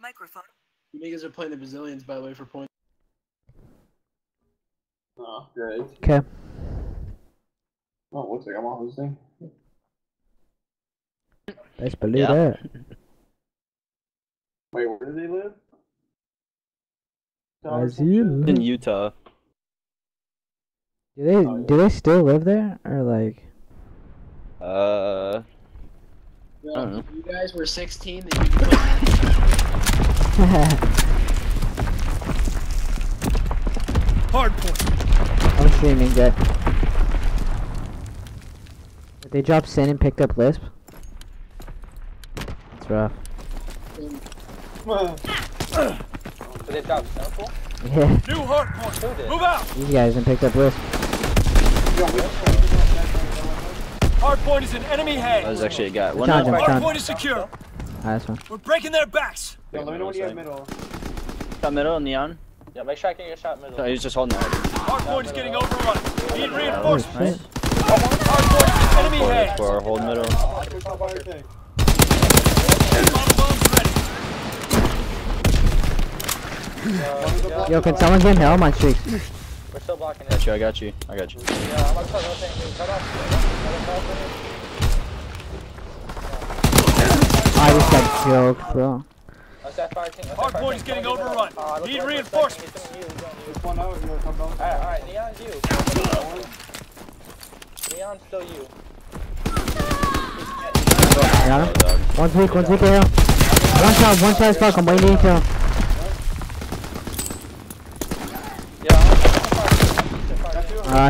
Microphone. You niggas are playing the Brazilians, by the way, for points. Oh, great. Okay. Oh, looks like I'm on this thing. Best believe that. Wait, where do they live? Brazil. In Utah. Do they still live there or like? Yo, I don't know. if you guys were 16, then you could Hard point. I'm streaming that. If they dropped Sin and picked up Lisp. It's rough. Did they drop Snowfall? Yeah. New hard point. Who did? Move out. These guys didn't pick up Lisp. Hard point is in enemy That hands. was actually a guy. One John, up. Hard point is secure. Ah, that's one. We're breaking their backs. Yo, let me know when you have middle. Top middle, Neon. Yeah, make sure I get your shot middle. No, he was just holding that. Hard point is getting overrun. Need reinforcements. Nice. Hard point is in enemy hands. For our hold middle. Bomb bombs ready. Yo, can someone get helm on streaks? We're still blocking it. I got you. I got you. Yeah, I'm about to start rotating. Cut off. I just got joked, bro. Hard point is getting overrun. Need reinforcements. Alright, Neon's you. Neon's still you. Got him? One's weak, here. One shot is fuck, I'm waiting to kill.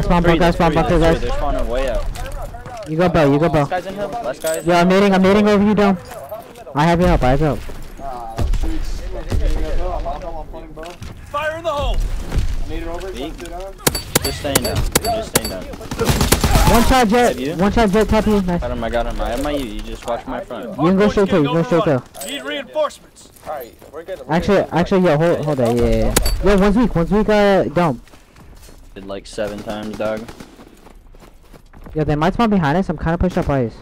Spawn bunker, guys. They're spawning way out. You go, Bo. Last guy's in hill. Last guy's Yo, I'm nading over you, Dome. I have your help, Fire in the hole. Just staying down. One shot jet top you. Nice. I got him. I have my U. You just watch my front. You can go straight kill, Need reinforcements. Alright, we're good. Actually, yo, hold that, yeah. Yo, one's weak, Dome. Did like 7 times, dog. Yo, they might spawn behind us, I'm kinda pushed up ice.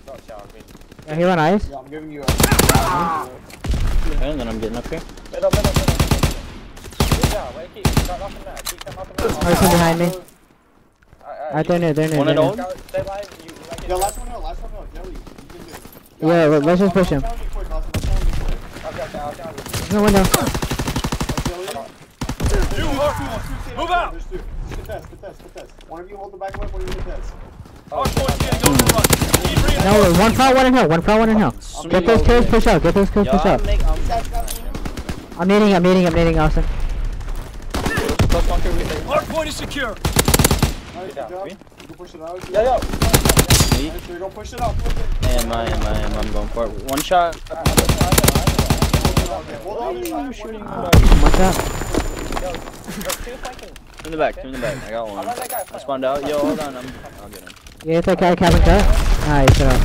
Don't challenge me. Yeah, he on ice? Yeah, I'm giving you a... Okay, and then I'm getting up here. Middle. Good job. Wait, keep knocking that. Keep knocking that. Oh, he's behind me. Alright, they're near. One at old? Stay alive. Yo, last one, Jelly. You can do it. Yeah, let's just push him. Okay, I'll challenge you. No window. New hard point. Move out. There's two. Contest. One of you hold the back left, one of you contest. Hard point is getting overrun. Need reinforcements. No, one front, one in hill. Get those kills, push out. I'm nading Austin. Hard point is secure. Alright, good job. You can push it out. Yo. Nice, you're gonna push it out. I'm going for it. One shot. Hold on. What's up? In the back. I got one. I spawned out. Yo, hold on. I'll get him. Yeah, it's okay, cabin cut. Alright, shut up.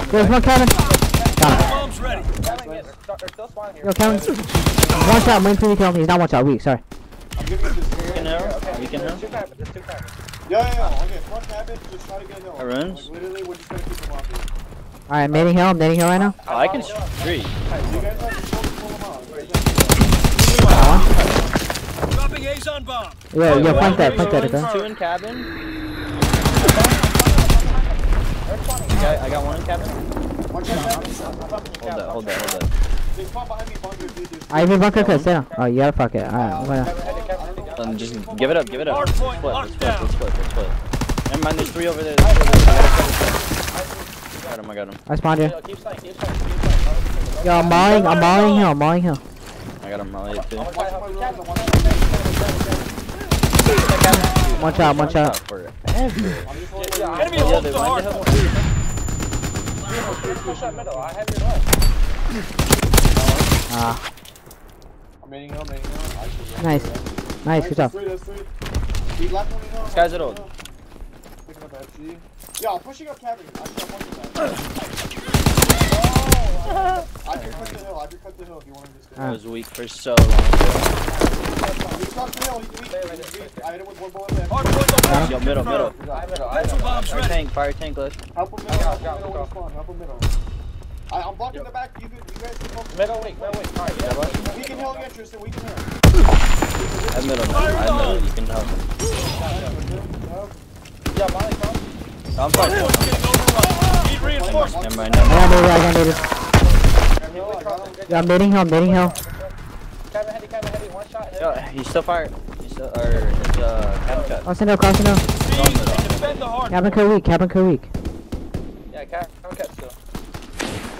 There's one cabin. Got him. Bombs ready. Yo, cabin. One shot, I'm waiting for you to kill him. He's not one shot, weak, sorry. I'm giving you this You can here. arrow? You can There's arrow? two cabins. Yeah. Okay, front cabin, just try to get a hill. Runes? Like, literally, we're just gonna keep them off here. Alright, I'm nading hill right now. Oh, I can streak. You guys have to pull them out. Dropping A's on bomb. Yo, flank that, okay? 2 in cabin. I got 1 in cabin. Hold that. They spawn behind me, bunker, dude. I have a bunker cut, stay down. Oh, you gotta fuck it. Alright, I'm gonna. Just give it up. Hard point Let's locked down. split. Never mind, there's 3 over there. Got him. I spawned here. Keep slaying. Yo, I'm mauling hill. I got him molly too. One shot. Enemy hold the hard point. Push that middle. I have your left. I'm making hill. Nice, good job. That's three. The left one, This guy's at old. Picking up FG. Yo, I'm pushing up cabin. I can cut the hill if you want to just stay. I was weak for so long. He's got the hill. He's weak. I hit him with one bullet. Hard point located. Yo, middle. Pencil bombs ready. Fire tank left. Help him middle. Help him middle. I'm blocking the back. You guys can focus. Middle weak. Alright, yeah, buddy. We can heal again, Tristan. We can heal. I'm middle. You can help him. Yeah, Molly, come. I'm fine. Need reinforcements. Never mind. I got needed. Yeah, I'm baiting him. Cabin heady, one shot. Yo, he's still fired. He's still, it's cabin cut. Crossing up. Seize and defend the hard Cabin point. cut weak. Yeah, cabin cut still.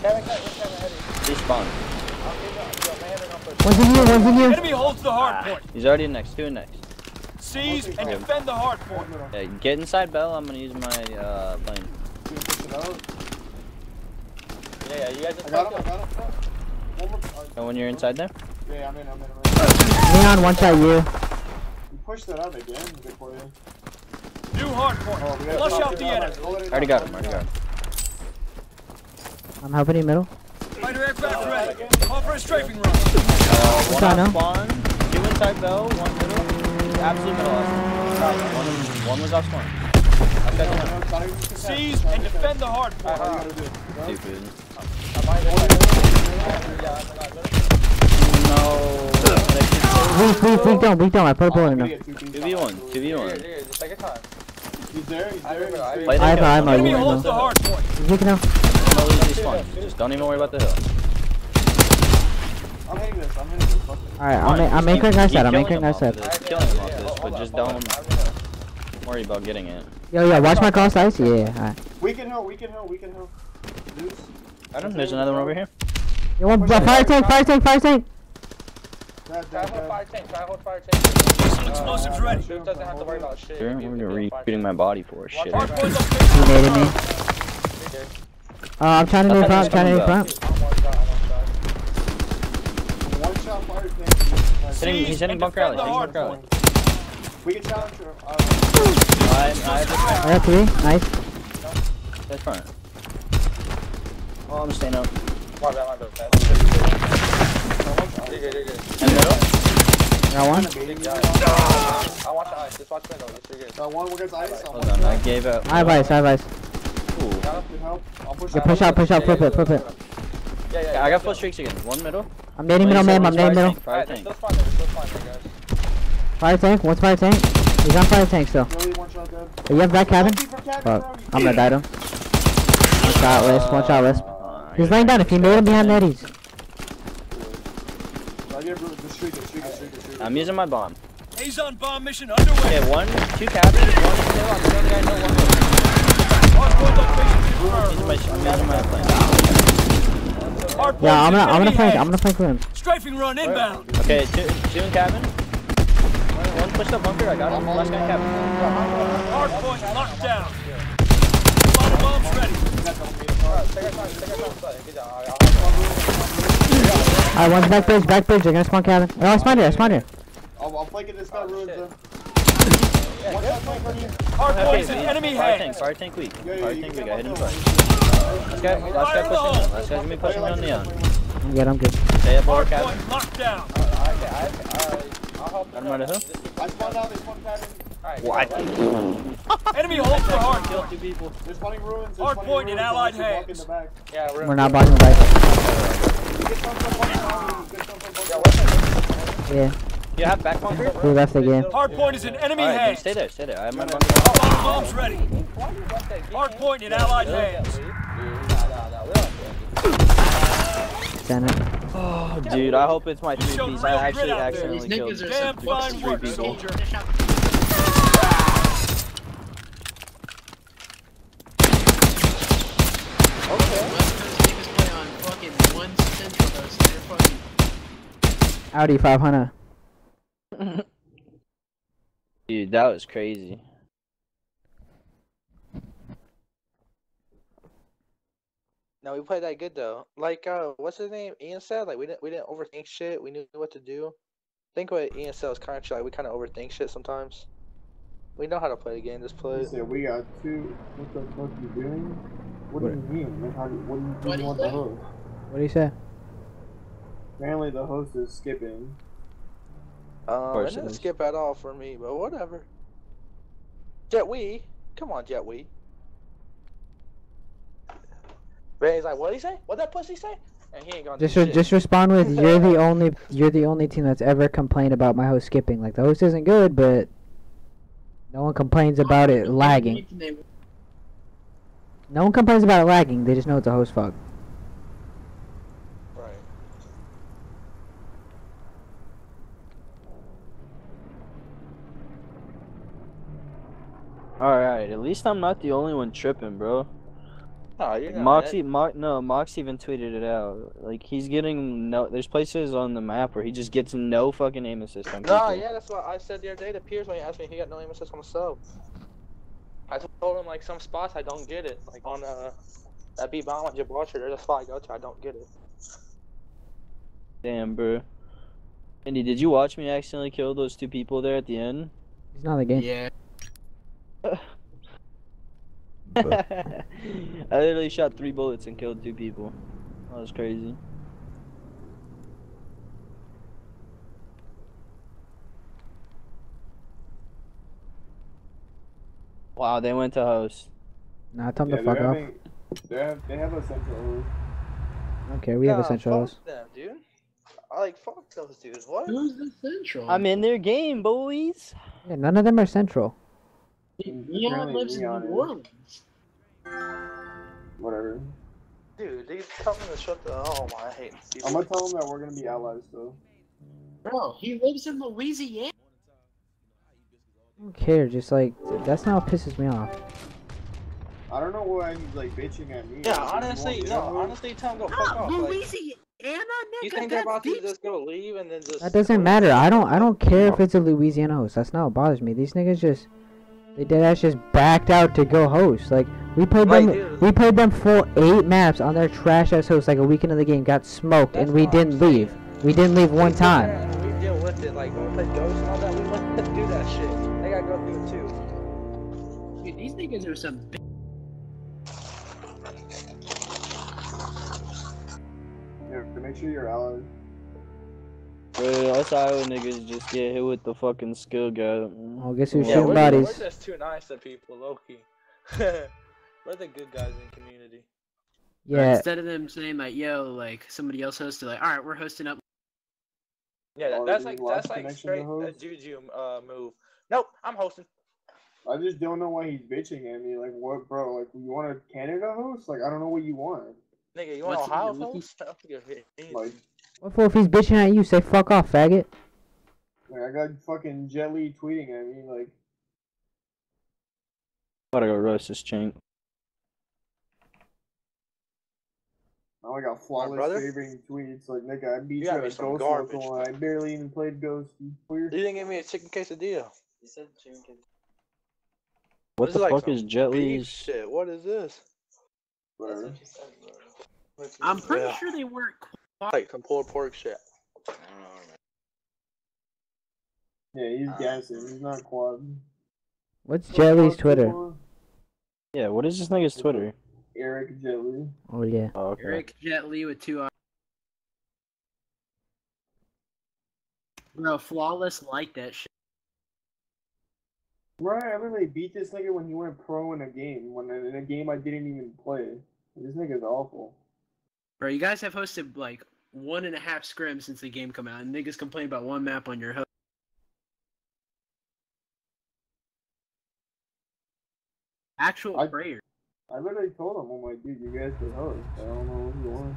Cabin heady. Despawn. One's in here. Enemy holds the hard point. He's already next. Two next. Seize and defend the hard point. Yeah, get inside Bell. I'm gonna use my plane. Yeah, you guys just I got him. One more. And when you're inside there? Yeah, I'm in. Leon, one shot you. You pushed that out again. Good for you. New hard point. Flush out the enemy. Already got him. I'm helping you middle. Fighter aircraft ready. Call for a strafing run. One I know. off spawn. Two inside Bell. One middle. Absolute middle. One was off spawn. Seize and defend the hard point. Stupid. Weak down. I put a bullet in him. 2v1. Just take your time. He's there. Play the hill. I'm Enemy holds the hard point. He's weak now. Just don't even worry about the hill. I'm hitting this. Alright, I'm anchoring our side. Killing him off this, but just don't worry about getting it. Yo, watch my cross ice. Yeah, alright. We can heal. Zeus. I don't know, there's another one over here. Yo, one fire tank. Try hold fire tank. Missile explosives ready. Dude doesn't have to worry about shit. Sure, I'm gonna re-shooting my body for shit. Hard point He location. naded me. I'm trying to do front. One shot fire tank. He's hitting bunker alley. We can challenge her. I I got 3. Nice. That's front. Oh, I'm staying up. My bad. You're good. And middle? Got one. I watch the ice. Just watch window. You're good. One against ice. Hold on, I gave up. I have ice. Ooh. Good help. I'll push. Yeah, push out, flip it. Yeah, I got full streaks again. One middle. I'm nading middle, man. Fire Alright, tank. still spawn there, guys. Fire tank. One's fire tank. He's on fire tank still. Really one shot dead. You have that cabin? Fuck. I'm gonna die to him. One shot list. He's laying down. If you made him behind netties. I'm using my bomb. Azon bomb mission underway. Okay, 2 cabins, 1 still. I'm killing guy, no 1 middle. Hard point location confirmed. I'm using my plane. Hard point Yeah, I'm is in gonna enemy flank. hands. For him. Strafing run inbound. Okay, 2 in cabin. 1 pushed up bunker. I got him. Last guy in cabin. Hard point locked down. Final bombs ready. Take our time. Good job. Alright, one's back bridge. They're gonna spawn cabin. Oh, I spawned here. I'll flank it. This guy ruins them. Hard point is in enemy hands. Fire tank weak. Yeah, Fire you tank can weak. I hit him get twice. Last guy pushing. Last guy's gonna be pushing on Neon. I'm good. Stay up over Hard cabin. point locked down. I'll help. I don't know the hill. I spawned out. They spawned cabin. What? Enemy holds the hard Killed point. 2 people. They're spawning ruins. Hard point in allied hands. Yeah, We're not blocking right. Yeah, You have back bunker? we left the game. Hard point is in enemy Alright, hands. stay there. I have my bunker. Final bombs ready. Hard point in allied hands. Stand it. Oh, dude, I hope it's my 3 showed piece. real I grit actually out there. accidentally These killed niggas are Damn some fine work, people. soldier. Audi 500. Dude, that was crazy. No, we played that good though. Like, what's his name? Ian said, like, we didn't overthink shit. We knew what to do. I think what Ian said was kind of like we kind of overthink shit sometimes. We know how to play the game. Just play. He said we got 2. What the fuck you doing? What do you mean? Like, what do you want the host? What do you say? Apparently the host is skipping. It didn't skip at all for me, but whatever. Jet Wee, come on, Jet Wee. But he's like, what'd he say? What'd that pussy say? And he ain't gonna do shit. Just respond with you're the only team that's ever complained about my host skipping. Like the host isn't good, but no one complains about it lagging. No one complains about it lagging. They just know it's a host fuck. Right. Alright, at least I'm not the only one tripping, bro. Oh, you're not. Mox even tweeted it out. Like, he's getting no. There's places on the map where he just gets no fucking aim assist on people. No, yeah, that's what I said the other day to Piers when he asked me if he got no aim assist on the sub. I told him, like, some spots I don't get it. Like, on, that B-bomb on Gibraltar, there's a spot I go to, I don't get it. Damn, bro. Andy, did you watch me accidentally kill those 2 people there at the end? He's not in the game. Yeah. I literally shot 3 bullets and killed 2 people. That was crazy. Wow, they went to host. Nah, tell them to fuck off. They have a central host. Okay, we have a central host. Fuck them, dude. Like, fuck those dudes. What? Who's the central? I'm in their game, boys. Yeah, none of them are central. Neon lives in New Orleans. Whatever. Dude, they tell me to shut the. Oh my, I hate people. I'm gonna tell them that we're gonna be allies though. Bro, he lives in Louisiana. I don't care, just like, that's not what pisses me off. I don't know why he's like bitching at me. Yeah, Like, honestly, he no, won't- honestly, tell him go fuck off. Like, Louisiana, nigga. you think they're about to just go leave and then just? That doesn't matter. I don't care if it's a Louisiana host. That's not what bothers me. These niggas just, they deadass just backed out to go host. Like, we played Like, them, dude. we played them for 8 maps on their trash ass host like a week into the game, got smoked, That's and we what I'm didn't saying. leave. We didn't leave one We sit there time. and we deal with it. Like when we play Ghost and all that, we want to do that shit. They gotta go through it too. Dude, these niggas are some. Yeah, to make sure you're allies. Bro, us Iowa niggas just get hit with the fucking skill gun. Oh, guess who's Yeah, shooting we're bodies? just too nice to people, low-key. We're the good guys in community. Yeah, Instead of them saying like, "Yo," like somebody else hosted, like, "All right, we're hosting up." Yeah, Oh, that's you like lost connection straight to host? Juju move. Nope, I'm hosting. I just don't know why he's bitching at me. Like, what, bro? Like, you want a Canada host? Like, I don't know what you want. Nigga, you want What's Ohio in the host? Like, what for if he's bitching at you? Say fuck off, faggot. I got fucking Jet Li tweeting at me. Like, Gotta go roast this chink. now I got flawless brother? favoring tweets. Like, nigga, I beat You you got at me a some Ghost garbage, local and I barely even played Ghost. You clear? You didn't give me a chicken quesadilla. You said chicken. What This the is like fuck some is Jet beef Li's? shit. What is this? Whatever. I'm pretty Yeah. sure they weren't. Like some pulled pork shit. Yeah, he's gassing. He's not quad. What's Jelly's Quad Twitter? before? Yeah, what is this nigga's Twitter? Eric Jet Li. Oh yeah. Oh, okay. Eric Jet Li with 2 eyes. Bro, flawless like that shit. Right, I literally beat this nigga when he went pro in a game. When in a game I didn't even play. This nigga's awful. Bro, you guys have hosted like 1.5 scrims since the game come out, and niggas complain about one map on your host. Actual prayer. I literally told him, I'm like, dude, you guys could host. I don't know what you want.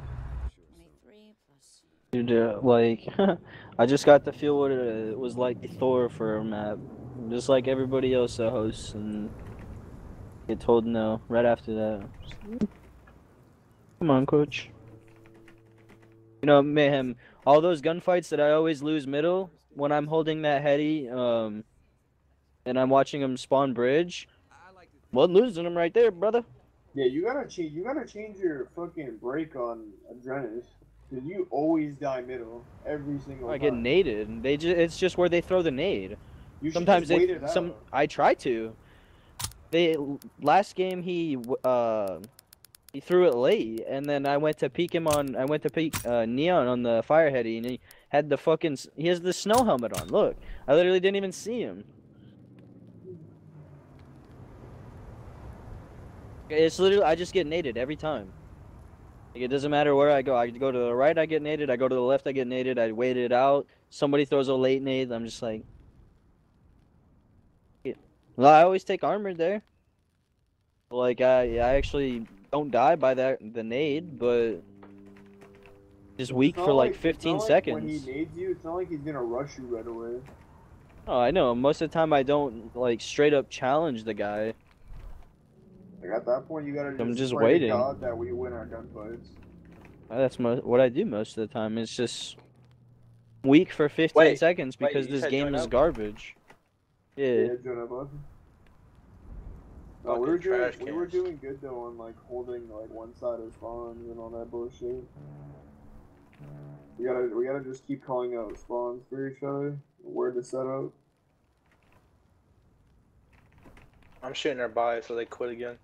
Dude, like, I just got to feel what it was like to Thor for a map. Just like everybody else that hosts, and get told no right after that. Come on, coach. You know, mayhem. All those gunfights that I always lose middle when I'm holding that heady, and I'm watching him spawn bridge. Well, losing him right there, brother. Yeah, you gotta change. You gotta change your fucking break on Adrenis, cause you always die middle every single time. I get naded. It's just where they throw the nade. You should Sometimes just wait it out. I try to. Last game he threw it late, and then I went to peek him on. I went to peek Neon on the fire heady, and he had the fucking. He has the snow helmet on. Look, I literally didn't even see him. It's literally I just get naded every time. Like, it doesn't matter where I go. I go to the right, I get naded. I go to the left, I get naded. I wait it out. Somebody throws a late nade. I'm just like, yeah. Well, I always take armored there. Like I actually don't die by the nade, but just weak for like 15 seconds. When he nades you, it's not like he's gonna rush you right away. Oh, I know. Most of the time, I don't like straight up challenge the guy. Like at that point, you gotta I'm just pray to waiting. God that we win our gunfights. That's what I do most of the time. It's just weak for 15 seconds because you this said game join is up? garbage. Yeah. Join up, bud. No, Fucking we were trash doing good though on like holding like one side of spawns and all that bullshit. We gotta just keep calling out spawns for each other. Where to set up. I'm shooting their buy so they quit again.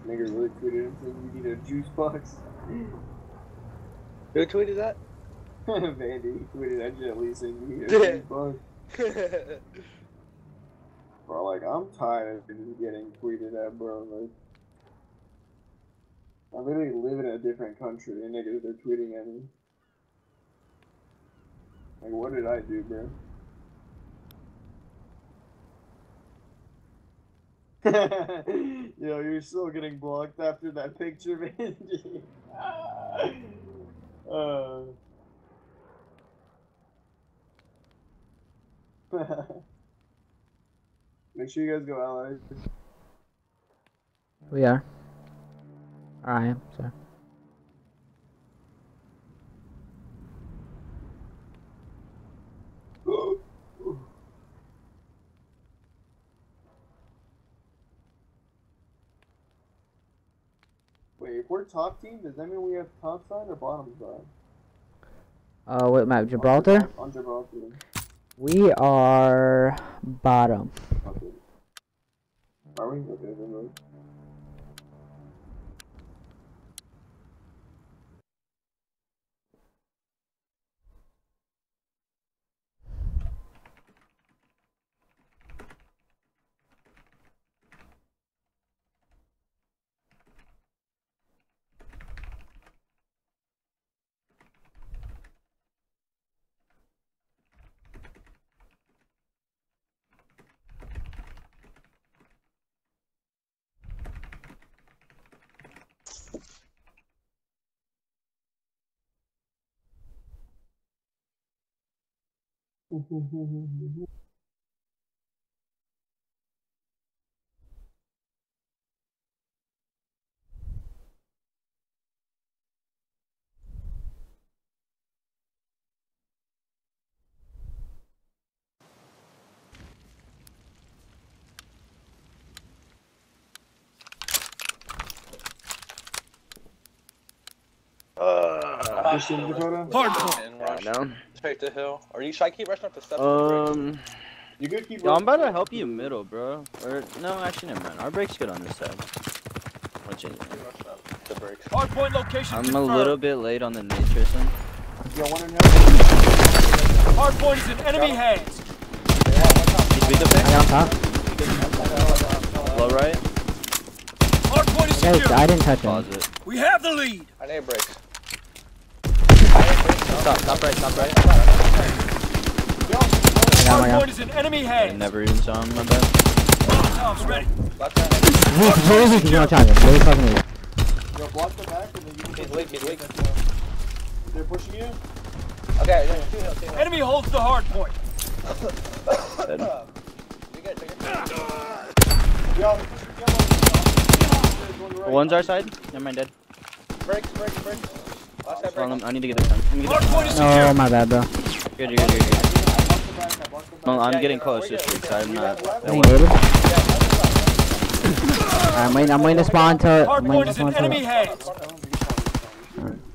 Nigga really tweeted and said you need a juice box. Who tweeted that? Vandy tweeted at Jet Li saying you need a juice box. Bro, like, I'm tired of just getting tweeted at, bro. Like, I literally live in a different country and niggas are tweeting at me. Like, what did I do, bro? Yo, you're still getting blocked after that picture, Vandy. Make sure you guys go allies. We are. Or I am, sorry. Wait, if we're top team, does that mean we have top side or bottom side? What map? Gibraltar? On Gibraltar. We are bottom. Okay. Are we? Okay, then right. Christian Dakota? Hardpoint. No. Take the hill. Or should I keep rushing up the steps? You good? Keep Yo, I'm about to help you middle, bro. Or no, actually, never mind. Our break's good on this side. Watch it. The brakes. Hardpoint location I'm confirmed. a little bit late on the Tristan. Yo, one in here. Hardpoint is in enemy hands. He's weak up I there. got on top. Low right. Hardpoint is Guys, secure. I didn't touch him. Pause it. We have the lead. I need brakes. Stop right, stop right. I got Hardpoint is in enemy I hands. never even saw him, my bad. Molotovs ready. Left hand. Really weak, you don't charge him. Really fucking weak. Yo, block the back and then you can. He's weak, he's weak. They're pushing you? Okay, yeah, 2 hill, 2 hill. Enemy holds the hardpoint. You good, you good. Yo, One's our side. Never mind, dead. Brakes, brakes, brakes. Last side Hold brakes. on, I need to get this done. Let me get this Hardpoint is Oh, secure. my bad, bro. Good, you're good, you're good. Well, I'm getting close to streaks. I'm not. Hey, native. Alright, I'm waiting to spawn till. I'm waiting Hardpoint to is in spawn till. enemy hands.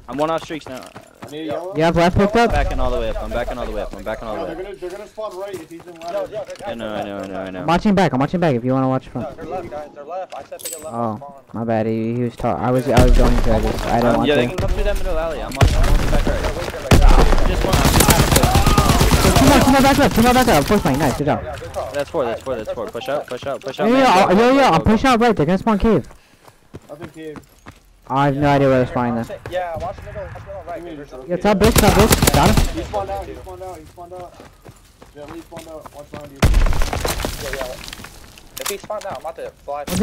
I'm one off streaks now. You have left picked up? Backing all the way up. I'm backing all the way up. I'm backing all the way up. they're gonna spawn right if he's in ladder. I know. I'm watching back if you want to watch No, front. they're left, guys. They're left. I said to get left. Oh, Spawn. my bad. He was talking. I was going to. I just. I don't want Yeah, they to. can come through that middle alley. I'm on back right. They're weak, they're like that. Just one. Two more back left. Force flank. Nice, good job. Yeah, good call. That's 4. Push out. Yo, I'll push out right. They're gonna spawn cave. I think cave. I have no idea where they're spawning there. Yeah, watch middle right. Yeah, top bricks. Got him. He spawned out. Yeah, Lee spawned out. Watch behind you. Yeah. If he spawned out, I'm about to fly. One's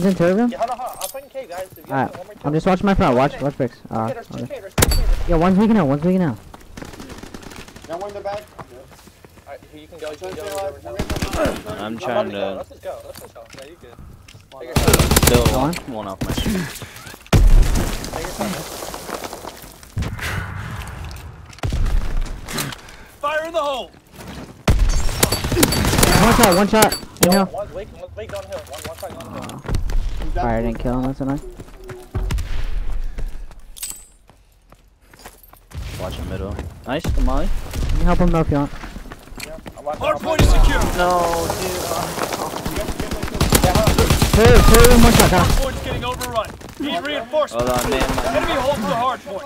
in turret room. Yeah, hold on. I'm fighting cave, guys. If you Alright, have one more I'm just watching my front. Watch bricks. Okay, there's 2 Okay. cave, there's 2 cave. Yeah, one's weaking out. Got one in the back. I'm good. Alright, you can go. I'm trying to. Let's just go. Yeah, you good. Spawned Take out. your time. Still Go on. one off my screen. Take your time. Fire in the hole! One shot. You know. One's weak downhill. One side downhill. He's down Fire to didn't kill him. That's enough. Watch the middle. Nice, come on. You can help him though if you want. Yeah, I'm watching. Hard point is secure. No, dude. Turret room. One shot. Got him. Hard point's getting overrun. Need reinforcements. Hold on, man. Enemy holds the hard point.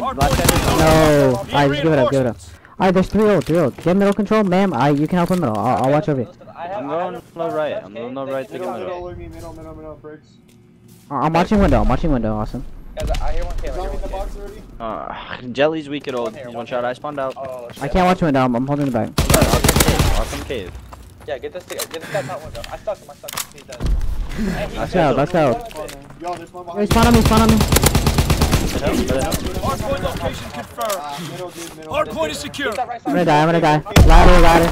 Hard Hard point is overrun. No. Need Alright, just give it up. reinforcements. Alright, there's 3 ult. Get middle control, ma'am. You can help him middle. I'll watch over you. I'm going low right. I'm going low right to the middle. middle, bricks. I'm watching window. Awesome. Guys, I hear one cave. Is he in the box already? Jelly's weak at old. He's one shot. I spawned out. Oh, shit. I can't watch window. I'm holding the back. Awesome cave. Yeah, get this guy top window. I stuck him. He's dead. Let's go. Yo, there's one Hey, behind you. spawn on me. Hard point location confirmed. Middle. Hard point is secure. I'm gonna die. Ladder.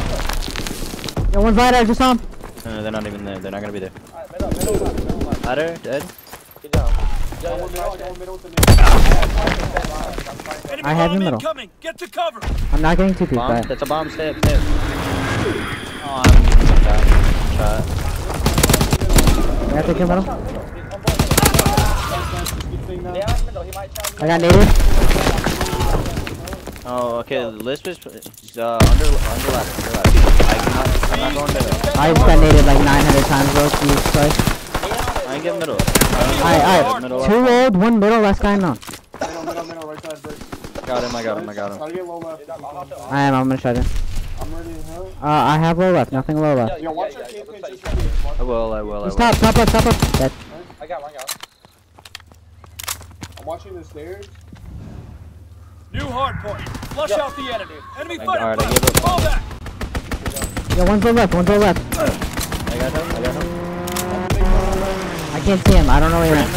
Yo, one's ladder. I just saw him. No, they're not even there. They're not gonna be there. Alright, middle. Ladder, dead. Good job. I got one middle with the Enemy I have bomb him middle. incoming. Get to cover. I'm not getting 2 peaks. Bomb. Right. That's a bomb. Stay up. Oh, I'm getting shot. You have to kill middle. Yeah, middle. He might challenge. I got naded. Oh, okay. Lisp is under ladder. I'm not going middle. I just got naded like 900 times, bro. Jesus Christ. I ain't getting middle. Alright. Middle. 2 old, 1 middle, last guy unknown. Middle, right side, bricks. Got him. I got him. Gotta get low left. I'm gonna shut it. I'm ready to help. I have low left, nothing low left. Yo, watch your cave page just I will. He's top left. Dead. I got one. I'm watching the stairs. New hard point. Flush out the enemy. Enemy Alright, fighter I give pilot. up. Fall back. Yo, one's low left. I got him. I can't see him. I don't know where he went.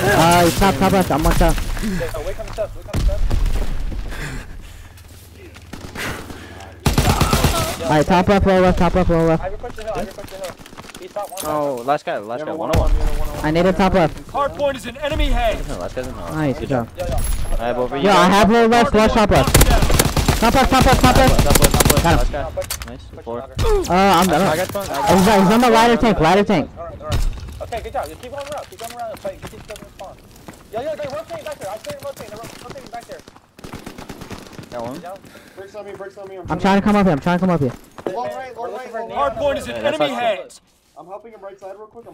He's top left. I'm one shot. Wait, come to steps. Alright, top left, low left. I report the hill. He's top one. Oh, last guy. 101. I naded top left. Hard point is in enemy hands. No, last guy's in. Nice, good job. Yo. I have over you. Yo, I have low left, flush top left. Locked down. Top left. Top left. Got him. Last guy. Nice. 4. I got one. He's on the ladder tank. Alright. Okay, good job. You keep going around. Keep going around and fight. Get these guys in spawn. Yo, they're rotating back there. I saw you rotating. They're rotating back there. Got one. Yo. Bricks on me. I'm trying to come up here. Low right. Hard point is in Yeah, that's enemy not- hands. I'm helping him right side real quick.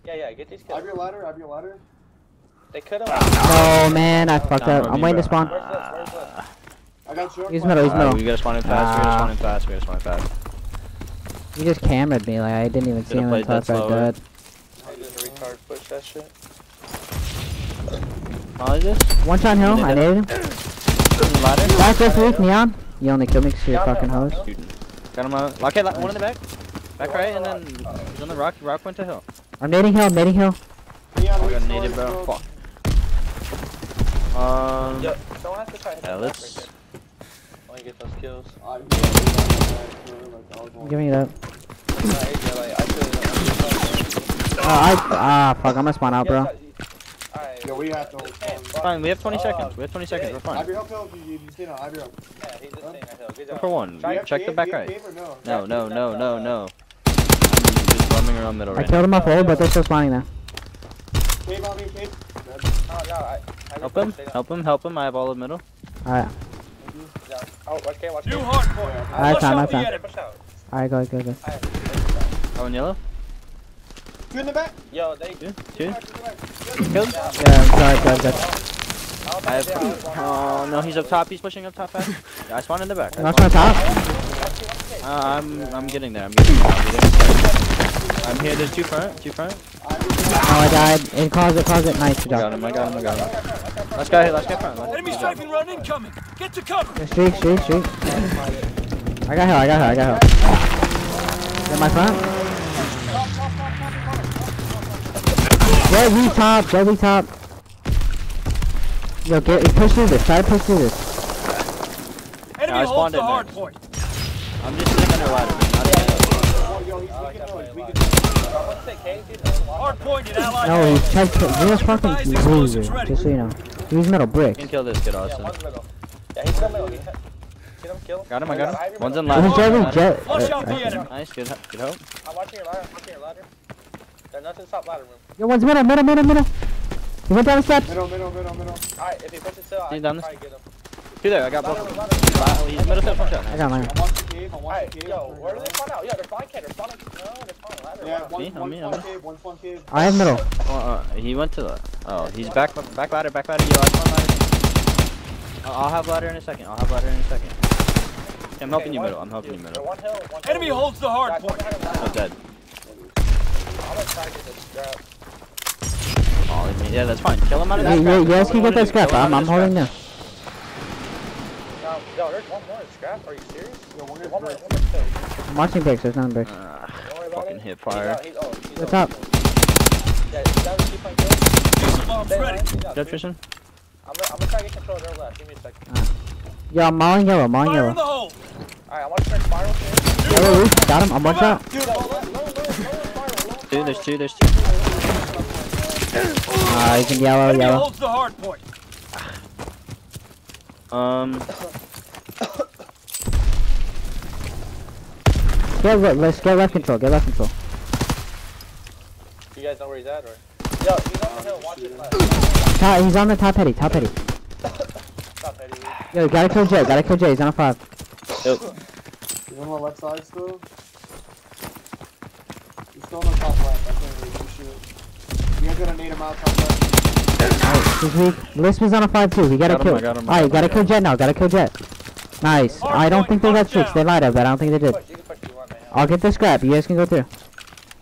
Yeah, get these I kills. have your ladder. They could have. Oh man, I fucked up. I'm waiting to spawn. Where's this? I got short. He's middle. We gotta spawn in fast. He just cameraed me. Like I didn't even see Could've him played until I that started slower. dead. I just retard push that shit. How is this? One shot hill. I naded him. Ladder. Back this week, Neon. You only killed me because you're a fucking host. Got him out. Okay, one in the back. Back right, and then he's on the rock. Rock went to hill. I'm nading hill. I got naded, bro. Fuck. Yo, someone has to try hitting Yeah, the let's. back right there. When you get those kills. I'm giving it up. Nah, AJ, like, I feel Fuck. I'm gonna spawn out, bro. Alright. Yo, we have to. Fine, we have 20 seconds. We're I fine. have your help. You stay down. I have your help. Yeah, he's just staying that hill. Good Go job. for one. Check the back right. No. No. I'm just roaming around middle I right killed him off hold, but they're still spawning there. Cave on me, cave. No, I Help him. I have all of middle. Alright. Oh, okay, watch New me. hard point. Alright, Flush time. out the Yeah, enemy. push out. Alright, go. Oh, in yellow. 2 in the back. Yo, they. Two. Back. Killed. Yeah, good. I I have. Oh no, he's up top. He's pushing up top fast. Yeah, I spawned in the back. Watch my top. I'm getting there. I'm getting there. I'm here. There's two front. Oh, I died. In closet. Nice I job. got him. Last guy front. Enemy strafing run incoming. Get to cover. Streak. I got hill. Get my front. Jelly top. Yo, push through this. Try to push through this. Enemy I holds spawned the in hard there. point. I'm just sitting under ladder. Hard point in allied No, hands. he's checked. He's fucking loser. Just so you know. He's metal brick. You can kill this kid, Austin. Yeah, he's still middle. Get him, kill him. Got him. One's in Who's ladder. Jelly? Flush out the enemy. Nice, good help. I'm watching your ladder. There's nothing to stop ladder room. Yo, one's middle. He went down the steps. Middle. Alright, if he pushes still, I He's can down probably get him. Two there, I got both. He's middle step, one shot. I got mine. I'm watching cave. Alright, yo, where do they spawn out? Yeah, they're spawning cave. No, they're spawning ladder. Yeah, Wow. one cave, one spawn cave. I have middle. He went to the. Oh, he's back ladder. Yo, I spawned ladder. I'll have ladder in a second. I'm helping you middle. They're one hill, one hill. Enemy holds the hard point. I'm dead. I'm gonna try to get this scrap. Oh, yeah, that's fine. Kill him out of that You scrap. guys can get that scrap. I'm holding now. Yo, there's one more in scrap. Are you serious? Yo, one One more more. kill. I'm watching bricks. There's nothing bricks. Don't worry about Fucking it. hit fire. He's What's up? Yeah, that was 2 point kill. Diesel bombs ready. Dead fishing? I'm gonna try to get control of their left. Give me a second. Yo, I'm mauling yellow. Fire in the Yellow. hole. Alright, I want to try spiral here. Roof. Got him. I'm one shot. Dude, low spiral. There's two. He's in yellow. Enemy holds the hard point. Let's get left control. You guys know where he's at, or? Yo, he's on the hill. Watch his left. He's on the top heady. Stop, Eddie. Yo, gotta kill Jay. He's on a 5. Yep. He's on the left side still. He's still on the top left. I can't really do shit. You guys gotta nade him out top left. He's weak. Lisp on a 5 too. We gotta kill. Alright, gotta kill Jet now. Nice. I don't think they got streaks. They lied up, but I don't think they did. You can push if you want, man. I'll get the scrap. You guys can go through.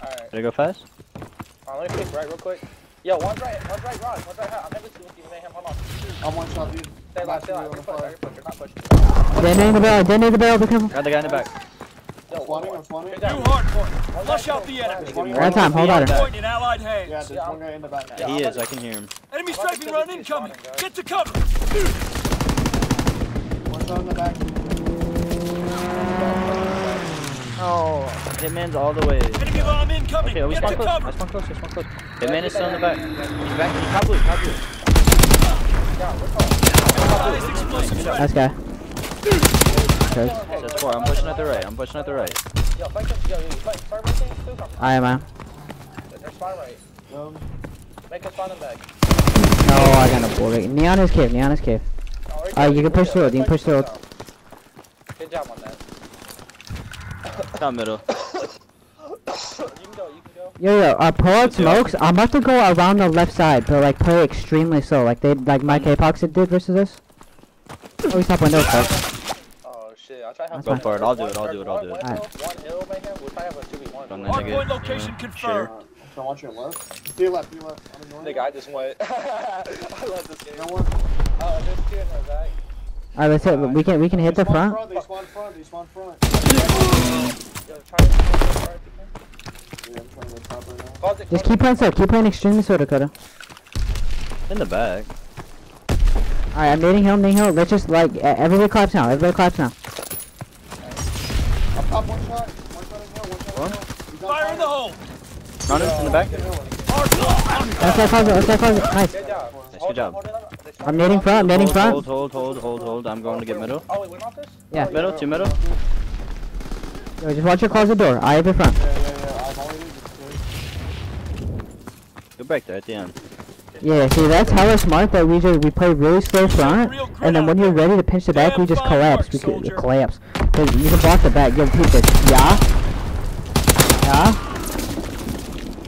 Alright. Did I go fast? Let me pick right real quick. Yo, one's right, Rod. One's right hot. I'm headed to you, mayhem. Hold on. I'm one shot, dude. Stay alive. You're not pushing. Detonate the barrel. Be careful. Got the guy in the back. Yo, I'm spawning. New hard point. Flush out the enemy. One time. Hold on. Point in allied Yeah, hands. there's one guy in the back. He is, I can hear him. Enemy strafing run incoming. Get to cover. One shot in the back. Oh, Hitman's all the way. Enemy bomb incoming. Okay, we Get spawn to close. cover. I spawn close. Hitman is still in the back. He's back. He's top blue. Nice explosives ready. Nice guy. That's 4. I'm pushing at the right. Yo, fight them. Yo, you fight right things too? I am. They're spawn right. Make us spawn them back. No, I got no bullet. Neon is cave. You can push through it. Good job on that. Top middle. You can go. Yo, pull out smokes. I'm about to go around the left side, but like play extremely slow, like my K-Pox did versus us. Oh, we stop windows first. Oh shit, I'll try to help. Go for it. I'll do it. One hill, Alright. One hill, mayhem. We'll probably have a 2v1. Don't Hard nigga. point location confirmed. So watch your left. To your left. I'm ignoring Nigga, I just went. I love this game. No one. There's two in the back. Alright, let's hit. We can hit the front. They spawn front. Yo, try to Yeah, I'm trying to go top right now. Close it, Just keep playing slow. Keep playing extremely slow, Dakota. In the back. Alright, I'm nading hill. Let's just like everybody claps now. I'm top one shot. One shot in hill. One shot in hill. He's on Fire in the hole. Run in the back. Hard point. Let's close it. Nice. Good job. Good job. I'm nading front. Hold. I'm going to get middle. Oh, wait, we're not this? Yeah. Middle, 2 middle. Yo, just watch your closet door. I have your front. Yeah. I'm already Go back there at the end. Yeah, see, that's hella smart that we play really slow front, and then when you're ready to pinch the back, we just collapse. Collapse. Cause you can block the back. Yo, repeat this. Yeah.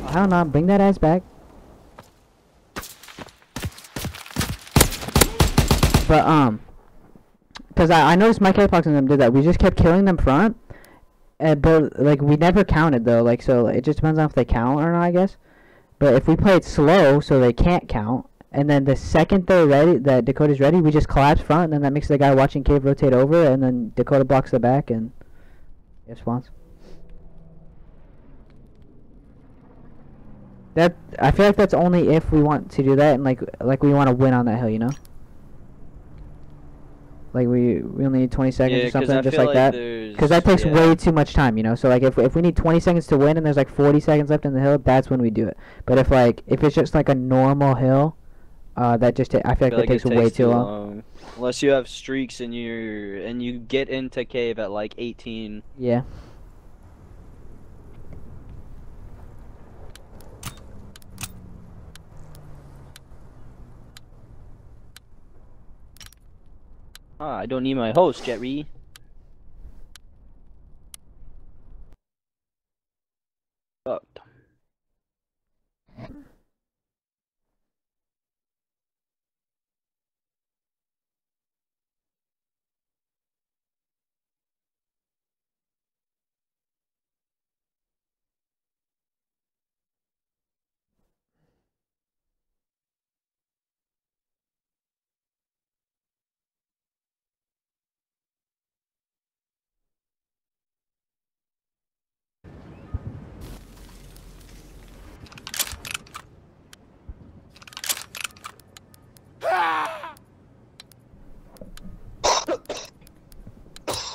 I don't know. Bring that ass back. But because I noticed Mike Airpox and them did that. We just kept killing them front, but like we never counted though. Like so, it just depends on if they count or not, I guess. But if we played slow, so they can't count, and then the second they're ready, that Dakota's ready, we just collapse front, and then that makes the guy watching cave rotate over, and then Dakota blocks the back and it spawns. That I feel like that's only if we want to do that, and like we want to win on that hill, you know. Like we only need 20 seconds or something, just like that. Because that takes way too much time, you know. So like if we need 20 seconds to win and there's like 40 seconds left in the hill, that's when we do it. But if it's just like a normal hill, that just I feel like that takes way too long. Unless you have streaks and you get into cave at like 18. Yeah. I don't need my host, Jerry. Fucked.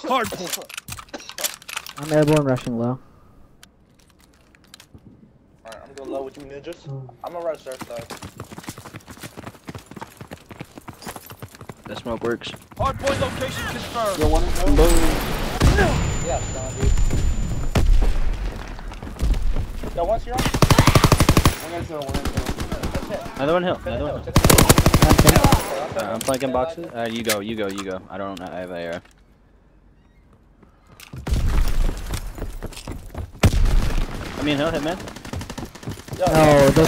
Hardpoint. I'm airborne rushing low. Alright, I'm going low with you ninjas. I'm gonna run surf though. That smoke works. Hardpoint location confirmed. Yo, one and go. Yeah, it's gone, dude. Yo, once you're on. One and go, one and go. Another one hill. Another one hill. I'm flanking boxes. You go. I don't know. I have AR. I mean hill, hitman. No, the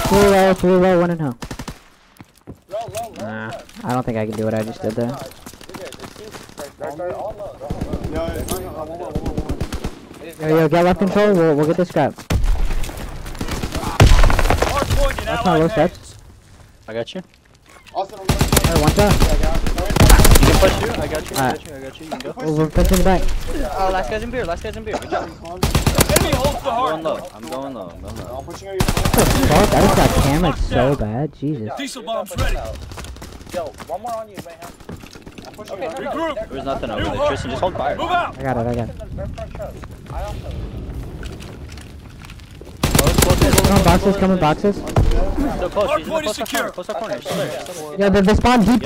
three low, one in hill. Low. Nah, I don't think I can do what I just did there. Yo, get left control. We'll get this scrap. That's not low steps. I got you. Hey, one shot. You can push you. I got you. You can go. We're pushing the back. Oh, last guy's in beer. Good job. Enemy holds the hard. I'm going low. I'm pushing out Fuck, I just got cameraed so bad. Jesus. Diesel bombs ready. Yo, one more on you, man. Okay, Regroup. There's nothing over there. Tristan, just hold fire. Move out. I got it. Coming boxes. So close. He's in the close up corner. Yeah, they spawn deep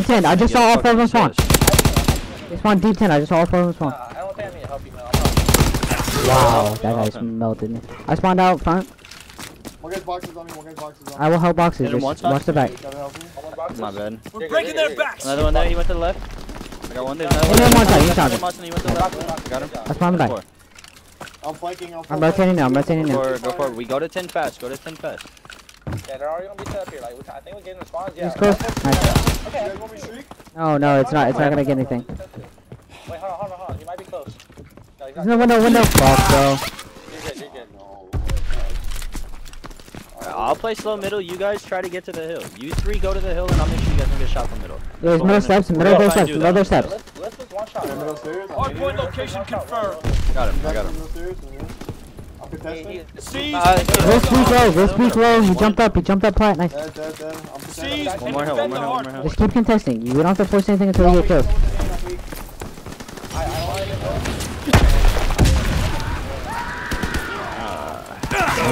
10. I just saw all 4 of them spawn. They spawn deep 10. I just saw all 4 of them spawn. I don't think I need to help you, man. Wow, that guy's melted me. I spawned out front. One guy's boxes on me, I will help boxes. Just watch the back. My bad. We're breaking their backs. Another one there. He went to the left. I got one there. Another one. He went to the left. Got him. I spawned the back. I'm flanking. I'm rotating now. Go for it. We go to 10 fast. Yeah, they're already gonna be set up here. Like, I think we're getting the spawns. Yeah. He's close. Nice. Okay. No, it's not. It's not gonna get anything. Wait, hold on. You might be close. No, There's no window. Fuck, bro. You're good. I'll play slow middle. You guys try to get to the hill. You 3 go to the hill, and I'll make sure you guys don't get shot from middle. There's middle steps. Middle steps. Let's just one shot. Hardpoint location confirmed. Got him. I got him. Go speak low. He jumped up plat. Nice. Seize One more hill. Just keep contesting. We don't have to force anything until we get killed.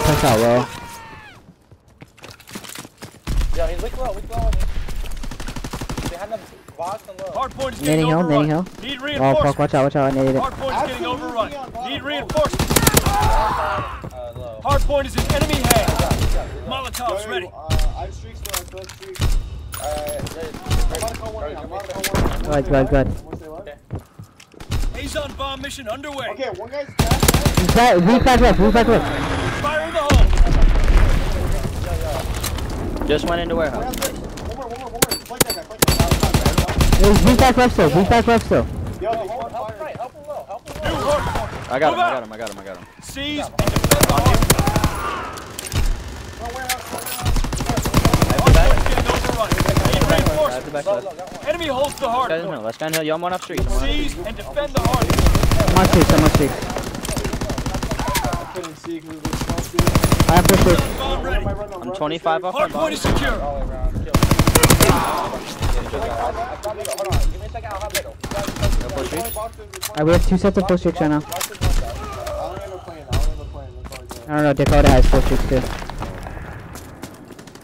Push out low. Yeah, he's weak low. Behind the box and low. Hardpoint is getting overrun. Nading hill. Need Oh reinforcements. fuck, watch out, I naded it. Hardpoint is getting overrun. Need reinforcements. Low. Hardpoint is in enemy hands. Molotov's ready. I have streaks though, I still have streaks. Good. Azon bomb mission underway. Okay, one guy's Weak back left. Fire in the hole. Just went into warehouse. One more. Flank that guy. Hey, weak back left still. Weak back left still. Yo, Help he's on him fire. right, help him low, help him New low. hard point. I got him, Move I out. got him, I got him, I got him. Seize and defend the hard point. Hard point's getting overrun. Need reinforcements. Back. Enemy holds the hard Last guy in hill, point. last guy in hill. Yo, I'm one off street. Seize and defend the hard point. I'm on streak, I'm on streak. I couldn't see because it was smoking. I have push it. Bomb ready. I'm 25 off my Hard point bomb. is secure. All the way around, kill. Hold on, give me a second, I'll have middle. Alright, we have 2 sets of full streaks right now. I don't have a plan. That's all I got. I don't know, Dakota has full streaks too.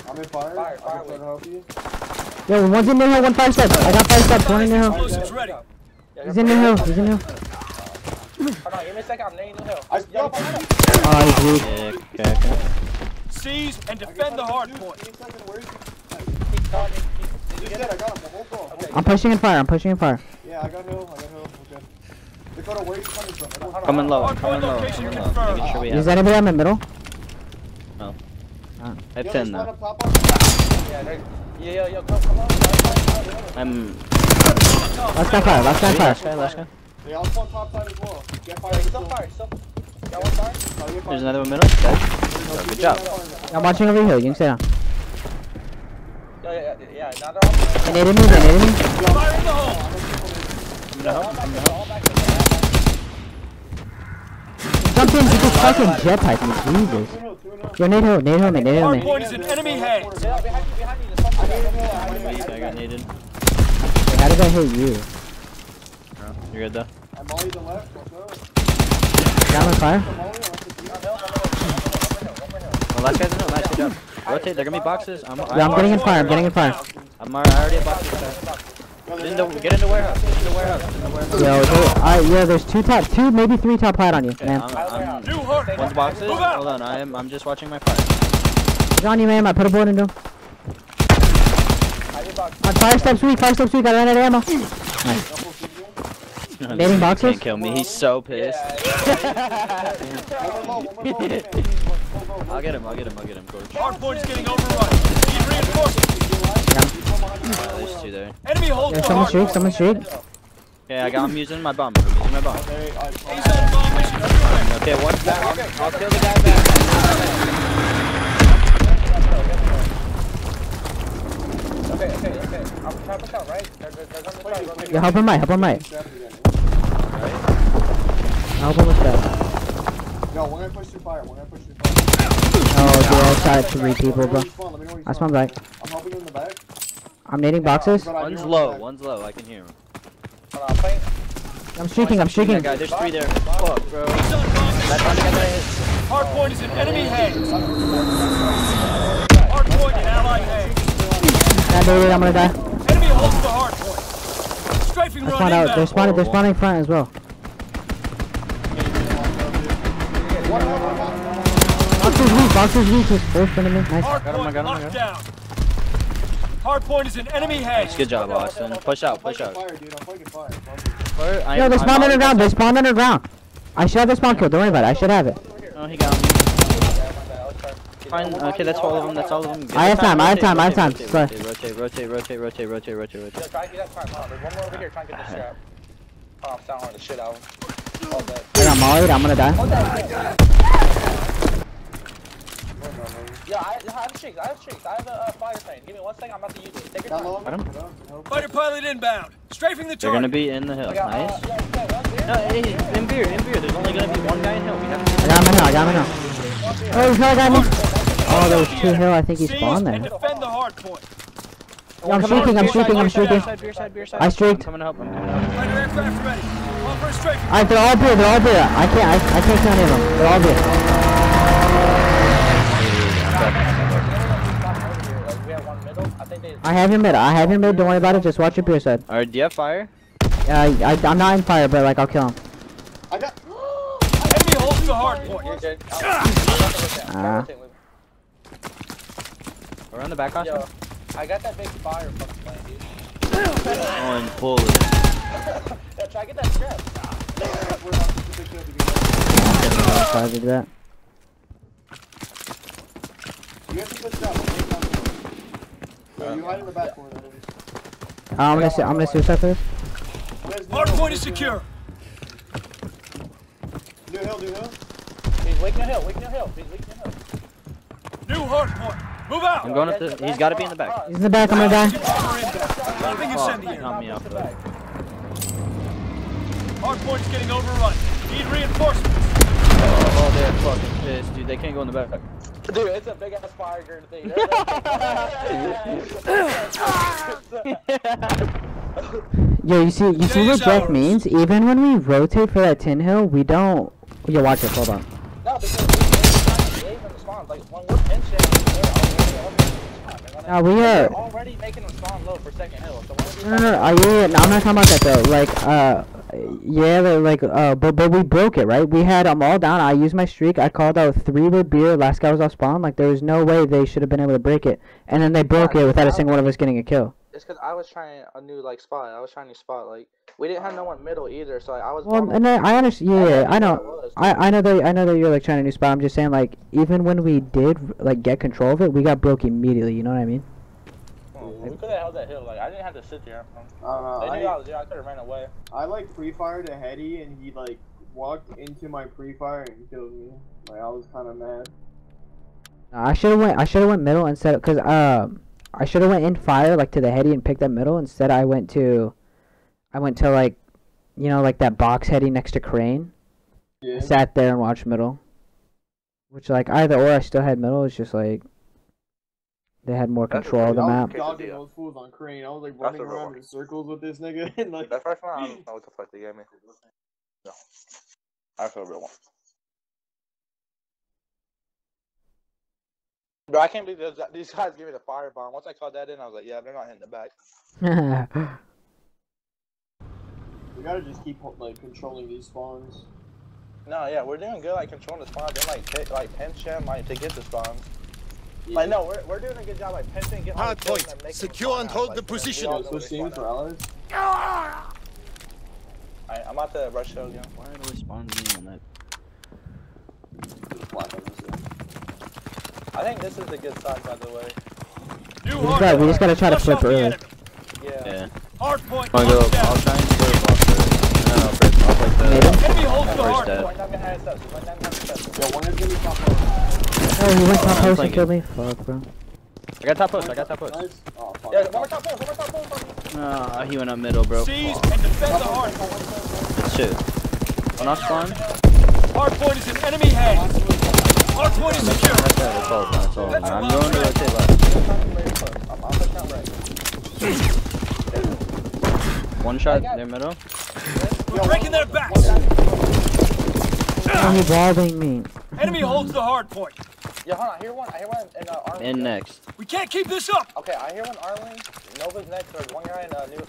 I'm in fire. Fire, I can try wait. to help you. Yo, one's in the hill, 1 5 steps. I got 5 steps, 1 in the hill. Explosives ready. He's in the hill, he's in the hill. Hold on, give me a second, I'm naming the hill. Yo, Oh, he's weak. Yeah, okay. Seize and defend the hard point. Where is he? Keep calling me. You said I got him. The whole ball. Okay. I'm pushing in fire, I'm pushing in fire. Yeah, I got hill. Okay. Dakota, where are you coming from? Coming low, Hard coming point low, location coming low. confirmed. Making sure we Is have. anybody on the middle? I have 10 now. Yo, come on. I'm. Last guy fire, last guy fire. Last guy. They all spawn top side as well. Get fire. He's on fire, still. Got one fire? There's another one middle. Dead. Oh, good job. I'm watching over here, you can stay down. Yeah, now they're all They needed me, they needed me. Fire in the hole. I'm gonna help. I'm gonna help. all back to the Jump in, he just fucking jetpacked me, Jesus. Yo, nade hill, nade hill me, nade hill Hard me. point is in enemy hands. Yeah, behind you, there's something. I got needed. Wait, how did I hit you? No, you're good though. I'm all to the left. What's up? Down on fire? Well, last guy's in. Nice, good job. Rotate. They're gonna be boxes. Yeah, I'm getting in fire, I'm getting in fire. I'm already a box. Get into warehouse. Get into warehouse. Yo, yeah, there's 2, maybe 3 top plat on you, Okay, man. I'm New hard one's point. boxes. Move out. Hold on. I'm just watching my fire. He's on you, man, I put a board into him. On 5 steps weak, I ran out of ammo. Nice. Nading boxes? Can't kill me. He's so pissed. I'll get him, coach. Hard point is getting overrun. Need reinforcements. There's 2 there. Enemy holds Yeah, the someone hard streak, point. someone streak. Okay, I'm using my bomb. I'm using my bomb. ASAP bomb mission underway. Okay, one's back. I'll kill the guy back. Okay. I'm trying to push out, right? They're on the side. Yeah, help him right, help him right. Help him with that. No, we're gonna push through fire. Oh, dude, I shot at 3 people, bro. I spawned back. I'm helping you in the back. I'm nading boxes. One's low. I can hear him. Hold on, playing. I'm streaking. That guy, there's 3 there. Fuck, bro. He's on bomb mission. That's one guy that hits. Hard point is in enemy hands. Hard point in allied hands. Nah, dude, I'm gonna die. Enemy holds the hard point. Strafing I run spawned out. inbound. They're spawning front as well. Boxes weak. Just forced into me. Nice. Hard Got him, I point got him, I locked got him. down. Hard point is in enemy hands. Good job, Austin. Push out. Fire, dude. I'm fucking fire. Yo, they spawned underground. They spawned underground. I should have the spawn kill. Don't worry about it. I should have it. Oh, he got me. Fine. Okay, that's all of them. Get I have the time. Rotate. Sorry. Rotate. Yo, try to get that fire. Hold on, there's one more over here trying to get this strap. Oh, I'm sounding the shit out of him. All that. I got mollied. I'm gonna die. Yeah, I have streaks. I have a fire plane. Give me 1 second. I'm about to use it. Take your time. Got him. Fighter pilot inbound. Strafing the They're gonna target. be in the hill. Nice. Yeah, No, hey, in beer. There's only gonna be 1 guy in hill. We have to. I got him now. Oh, he's got me. Oh, there was 2 hill. I think he Seize spawned and there. defend the hard point. Yo, I'm streaking. Beer side. I streaked. I'm coming to help. Fighter aircraft ready. Call for a strafing. Alright, they're all beer. I can't kill any of them. They're all beer. We have one middle. I think they. I have your mid. Don't worry about it. Just watch your beer side. Alright, do you have fire? I'm not in fire, but like I'll kill him. I got. Enemy holds the hard point. You're good. We're on the back, Austin. Yo, I got that big fire fucking plane, dude. Oh, and pull it. Yeah, try to get that strap. Try to do that. You have to push down. You hide in the back corner. I'm gonna suicide for this. Hard point is secure. Do hill, do hill. He's waking a hill, waking a hill. He's waking a hill. New hard point. Move out. I'm going up the. He's got to be in the back. He's in the back. I'm gonna die. Dropping Oh, incendiary. not me off the back. Hard point is getting overrun. Need reinforcements. Oh, they're fucking pissed, dude. They can't go in the back. Dude, it's a big ass fire grenade thing. Yo, you see what Jeff means? Even when we rotate for that tin hill, we don't. Yo, watch this. Hold on. No, because they even respond. Like, when we're pinching, Nah, we are. they're already making them spawn low for second hill. So No, yeah, no, I'm not talking about that though. Like, yeah, but we broke it, right? We had them all down. I used my streak. I called out 3 with beer. Last guy was off spawn. Like, there was no way they should have been able to break it. And then they broke it without a single one of us getting a kill. it's because I was trying a new like spot. I was trying a new spot. Like, we didn't have no one middle either. So like, I was. Well, and I understand. Yeah, I know. I know that you're like trying a new spot. I'm just saying, like, even when we did like get control of it, we got broke immediately. You know what I mean? We could have held that hill. Like, I didn't have to sit there. I don't know. They knew I was there. I could have ran away. I like pre-fired a heady and he like walked into my pre-fire and killed me. Like I was kind of mad. I should have went middle instead, cause I should have went in fire like to the heady and picked up middle. Instead, I went to like, you know, like that box heady next to crane. Yeah. I sat there and watched middle. Which like either or, I still had middle. It's just like they had more control of the map. I was dogging those fools on crane. I was like running around in circles with this nigga. And like That first one, I don't know what the fuck they gave me. No. I feel real one. Bro, I can't believe these guys gave me the firebomb. Once I called that in, I was like, yeah, they're not hitting the back. we gotta just keep like controlling these spawns. No, yeah, we're doing good, like controlling the spawns. Then like pinch them, like to get the spawns. Yeah. Like no, we're doing a good job, like pinching, getting hard point. Secure and hold the position. Switch teams for allies. Alright, I'm about to rush hill again. Why are those spawns being on that? I think this is a good side, by the way. We just gotta try to flip early. Yeah. Hard point. I'll go. I'll try and go off first. No, first off like that. Enemy holds the hard First point. Yo, one is gonna be top post. Oh, he went top post and killed me. Fuck, bro. I got top post. I got top post. Nice. Oh, fuck. Yeah, one more top post. No, he went up middle, bro. Seize and defend the hard point. Shit. One off spawn. Hard point is in enemy hands. Hard point is secure. That's all. That's all. I'm going to rotate left. I'm pushing out right. One shot near middle. We're breaking their backs. Oh, he's wallbang me. Enemy holds the hard point. Yeah, hold on. I hear one in Arling. In next. We can't keep this up. Okay, I hear one Arling. Nova's next. There's one guy in New.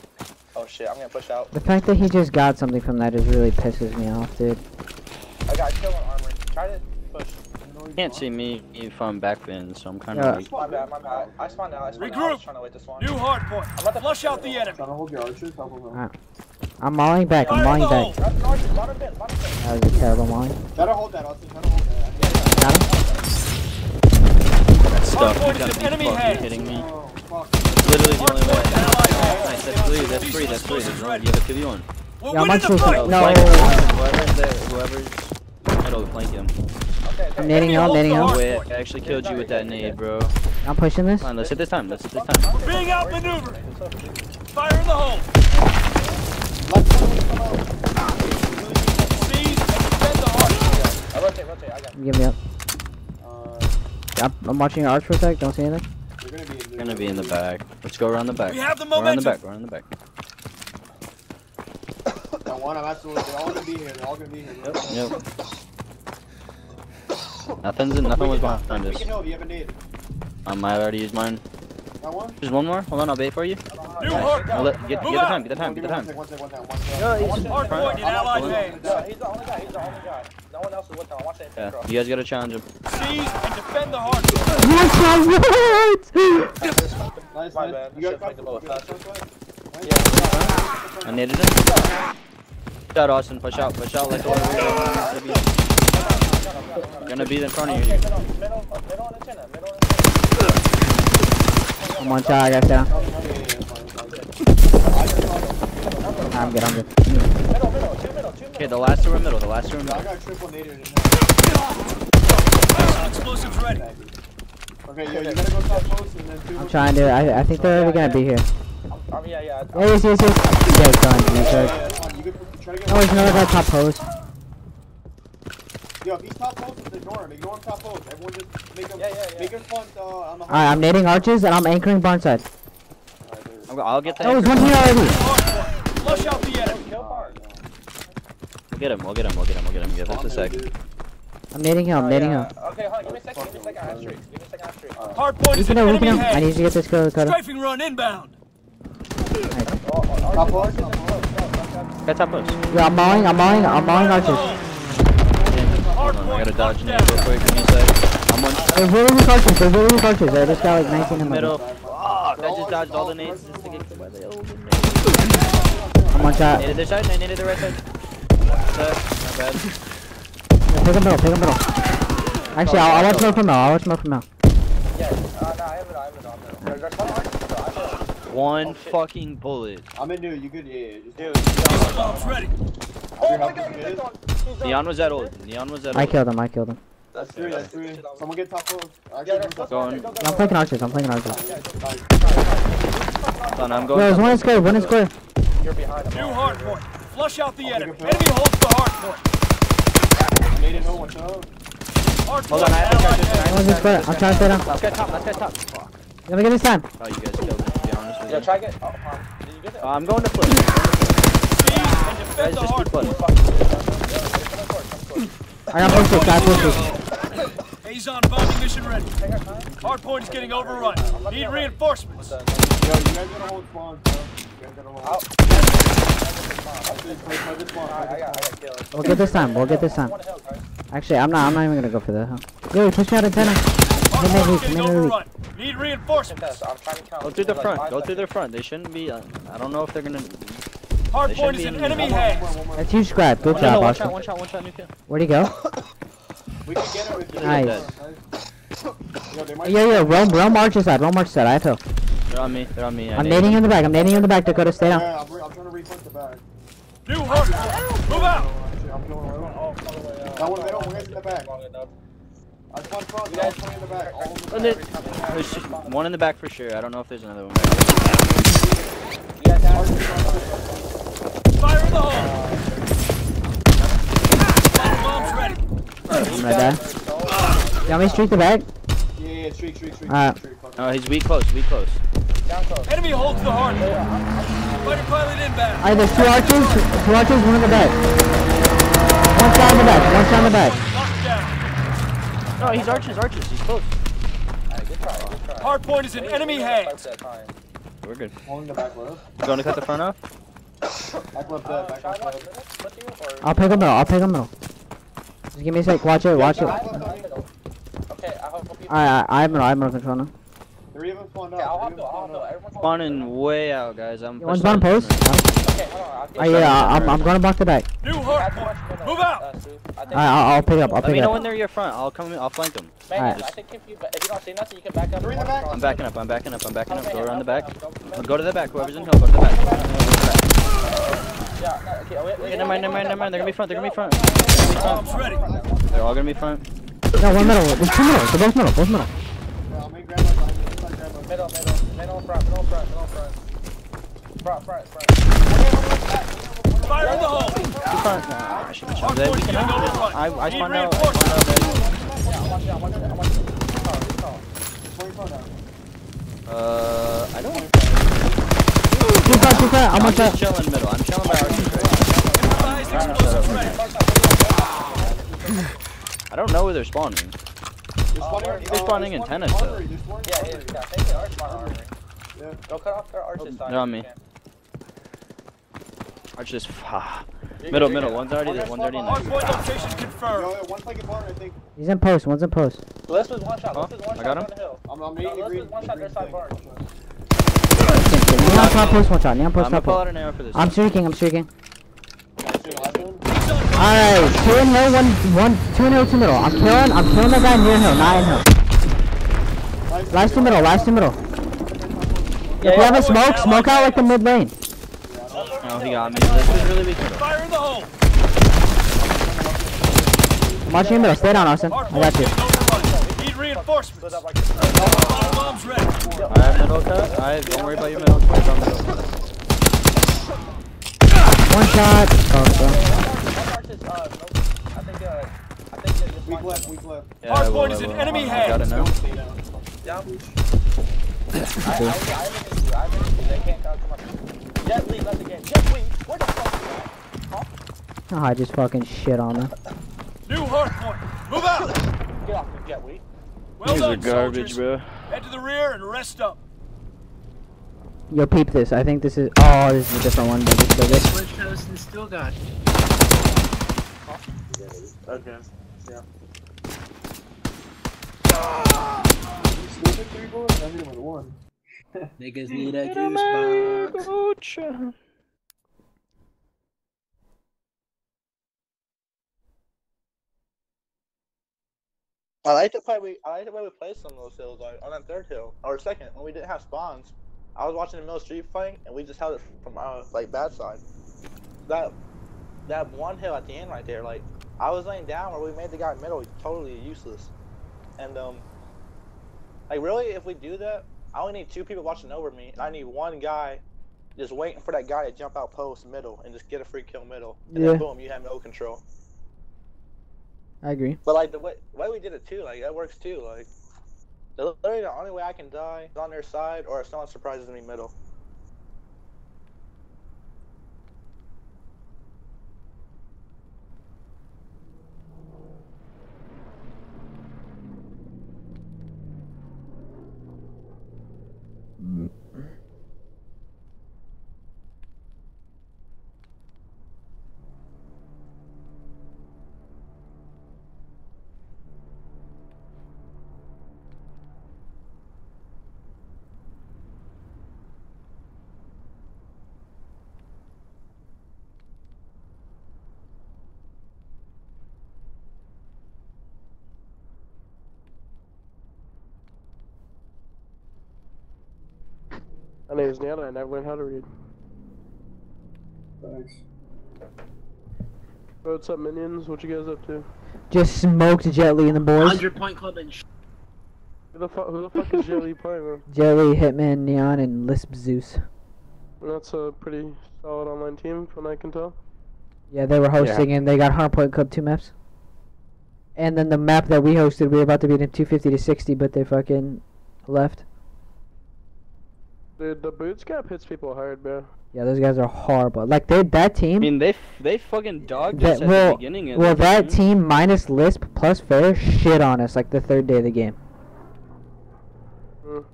Oh shit, I'm gonna push out. The fact that he just got something from that just really pisses me off, dude. I got killed on armor. Try to push. You can't see me if I'm backpin, so I'm kind of like. My bad. I spawned out. Regroup. I was trying to wait this one. New hard point. I'm about to Flush out the enemy. Trying to hold your archers, help them out. I'm mauling back. I'm mauling back. That was a terrible mauling. Try to hold that, Austin. Try to hold that. Got him? That stuff. Hard point You gotta is be in enemy fucking hands. kidding me. Oh, fuck. Literally the only way. Allied hands. Nice. That's three. That's free. That's free. There's one. You have a 2v1. We're Yeah, I'm winning the on fight. No. Flank him. Whoever's there. Whoever's middle, flank him. I'm nading out, nading out. Wait, I actually killed you with that nade, bro. I'm pushing this. Come on, let's hit this time. Let's hit this time. We're being outmaneuvered. Fire in the hole. Seize and defend the hard point. I rotate. I got it. Give me up. I'm watching your arch for a sec. Don't see anything. We're gonna be in the back. Let's go around the back. We have the We're on the momentum. back. We're on the back. That one, I'm absolutely. They're all gonna be here. They're all gonna be here. Yep. Nothing was behind We us. can help. You have a nade. I already used mine. That one? There's one more. Hold on, I'll bait for you. New hard I'll point. get Move the out. time. Get the time. Get the time. One sec. Hard point in allied hands. No, he's the only guy. No one else is with him. I want to Yeah, you guys gotta challenge him. Seize and defend the hard point. Nice, My nice. bad. You I got should've played the bullet faster. I needed him. Push out, Austin. Push out like the way we're gonna be in front of you. Middle and antenna. I'm on shot. I got down. I'm good. Middle, two middle. Okay, the last two are middle. The last two are I middle. got triple naded in Explosives ready. there. Okay, yo, you gotta go top post and then two. I'm trying to. I think they're already gonna be here. Yeah. Yes. Yeah, it's done. Yeah, that's fine. You could try to get. Oh, there's another guy top post. Yo, if he's top post, just ignore him. Ignore him top post. Everyone just make him. Make him front on the. Alright, I'm nading arches and I'm anchoring barnside. I'll get the. Oh, there's one here already. Flush out the enemy. We'll get him. Give us a sec. I'm nading him. Okay, hold on. Give me a second. Give me a second. Half streak. Hard point is in We enemy can I need hands. to get this kill, Dakota. Strafing run inbound. Top post. Get top post. Yeah, I'm mauling arches. Hold on, I gotta dodge and real quick. Give me a sec. I'm one. They're really weak archers. I just got like 19 in my Middle. middle. Oh, I just dodged all the nades just to get killed by the old nade. I'm one shot. Naded their side, naded the right side. Not bad. Pick him middle. Actually, I'll watch more from now. Yeah, no, I have it on. There's one archer. One fucking bullet. I'm in new. You good? Yeah. Just Bombs ready. Oh my god, he's on. Neon was that old. I killed him. That's three. Someone get top post. Going. Yeah, I'm flanking archers. Hold on, I'm Yo, going. there's one in square. You're behind him. New hard point. Flush out the enemy. Enemy holds the hard point. Made it no one up. Hard Hold point. on, I have to charge this. One's in square. I'm trying to stay down. Let's get top. Fuck. Let me get this time. Oh, you guys killed me, to be honest with Yeah, you. try get. Oh, did you get it? I'm going to flip. Seize and Guys, defend the just hard keep point. flooding. I got posted. Azon bombing mission ready. Hard point is getting overrun. Need reinforcements. Yo, you guys gotta hold spawn, bro. You guys gotta hold. I got killed. We'll get this time. One hill, guys. Actually, I'm not even gonna go for that. Huh? Yo, he pushed me out antenna. Hard point is getting Maybe. overrun. Need reinforcements. I'm trying to count. Go through the front. Go through their front. They shouldn't be. I don't know if they're gonna. Hard They point is should in be in enemy the- hands. That's huge scrap. Good No, job, one Oscar. shot, new kill. Where'd he go? We can get it with you. Nice. Yo, they might Yo, roam marches side. I feel. They're on me. I'm nading you in the back. Dakota, stay down. Yeah, I'm trying to refund the back. New hard point. Move out. Actually, I'm going around. That one, they don't. We're in the back. I spawned front. You guys in the back. All in the back. There's one in the back for sure. I don't know if there's another one. Fire in the hole. Bombs ready. I'm right there. You want me to streak the back? Yeah, streak. Alright. Oh, he's weak close. Enemy holds the hard point. Fighter pilot inbound. Alright, there's two archers, one in the back. One shot in the back. Lockdown. No, he's archers. He's close. Hard point is in enemy hands. We're good. Holding the back left. You going to cut the front off? Back left dead. Back left dead. I'll pick him middle. Just give me a sec, watch it. Okay, I hope you. Alright, I have middle control now. Three of them spawned Okay, I'll out. hop though. Everyone's Spawning way out, guys. I'm. One's bottom post. Okay, hold on. I'm gonna block the back. New hard point. Move out. Alright, I'll pick up. Let me know when they're your front. I'll flank them. Alright. I think if you don't see nothing, you can back up. Three in the back. I'm backing up. Go around the back. Go to the back. Whoever's in hill, go to the back. Okay, never mind. They're gonna be front. Bombs ready. They're all gonna be front. No, one middle. There's two middle. They're both middle. Yeah, I'll make grandma behind you. Inside grandma. Middle, front. Fire in the hole. Front. Hard point is getting overrun. I Need spawned out. reinforcements. I don't. Two front. I'm on I'm just shot. chilling middle. I'm chilling by archers right Improvised explosives ready. I don't know where they're spawning. They're spawning antennas, though. Take it, arch. Yeah. Go cut off their arches side. They're on me. Archers. Middle. One's already there. One's already in Hard there. point location confirmed. Yo, one flanking barn, I think. He's in post. One's in post. This was one shot. Huh? This was one I shot. got him. On the hill. I'm making the This green. was one shot. Their side barn. Neon top post, one shot. Neon I'm post gonna top pull post. out an arrow for this. I'm streaking. Alright. Alright, two in hill, two in hill, two middle. I'm killing the guy near hill, not in hill. Last two middle. If you have a smoke out like the mid lane. Alright, Oh, he got me. This is really weak. Fire in the hole! I'm watching your middle. Stay down, Austin. I got you. Need reinforcements. Bombs ready. I have middle cut. Don't worry about your middle. Worry about middle. One shot. Weak left, weak left. Yeah, Hardpoint is in enemy I got it hands. now. They can't come on. Jet Li left again. Jet Li, where the fuck are you at? Oh, I just fucking shit on them. New hardpoint. Move out. Get off the Jet Li. Well These are done, garbage, soldiers. bro. Head to the rear and rest up. Yo, peep this. I think this is. Oh, this is a different one, but just so good. Switch host and still got. Okay. Yeah. Three bullets? I hit him with one. Niggas need a juice box. Coach. I like the way we play some of those hills, like on that third hill or second when we didn't have spawns. I was watching the middle street fight and we just held it from our like bad side. That one hill at the end right there, like I was laying down where we made the guy middle totally useless. And like really, if we do that, I only need 2 people watching over me, and I need 1 guy just waiting for that guy to jump out post middle and just get a free kill middle, and then boom, you have no control. I agree. But like the way we did it too, like that works too. Like literally the only way I can die is on their side, or if someone surprises me middle. My name is Neil and I never learned how to read. Thanks. What's up, minions? What you guys up to? Just smoked Jet Li and the boys. 100-point club and Who the fuck is Jelly playing with? Jet Li, Hitman, Neon, and Lisp Zeus. That's a pretty solid online team from what I can tell. Yeah, they were hosting and they got Hardpoint Club 2 maps. And then the map that we hosted, we were about to beat in 250 to 60, but they fucking left. Dude, the boots gap hits people hard, bro. Yeah, those guys are horrible. Like that team. I mean, they fucking dogged us at the beginning of well, the that game. team minus Lisp plus Fair shit on us like the 3rd day of the game. Dude,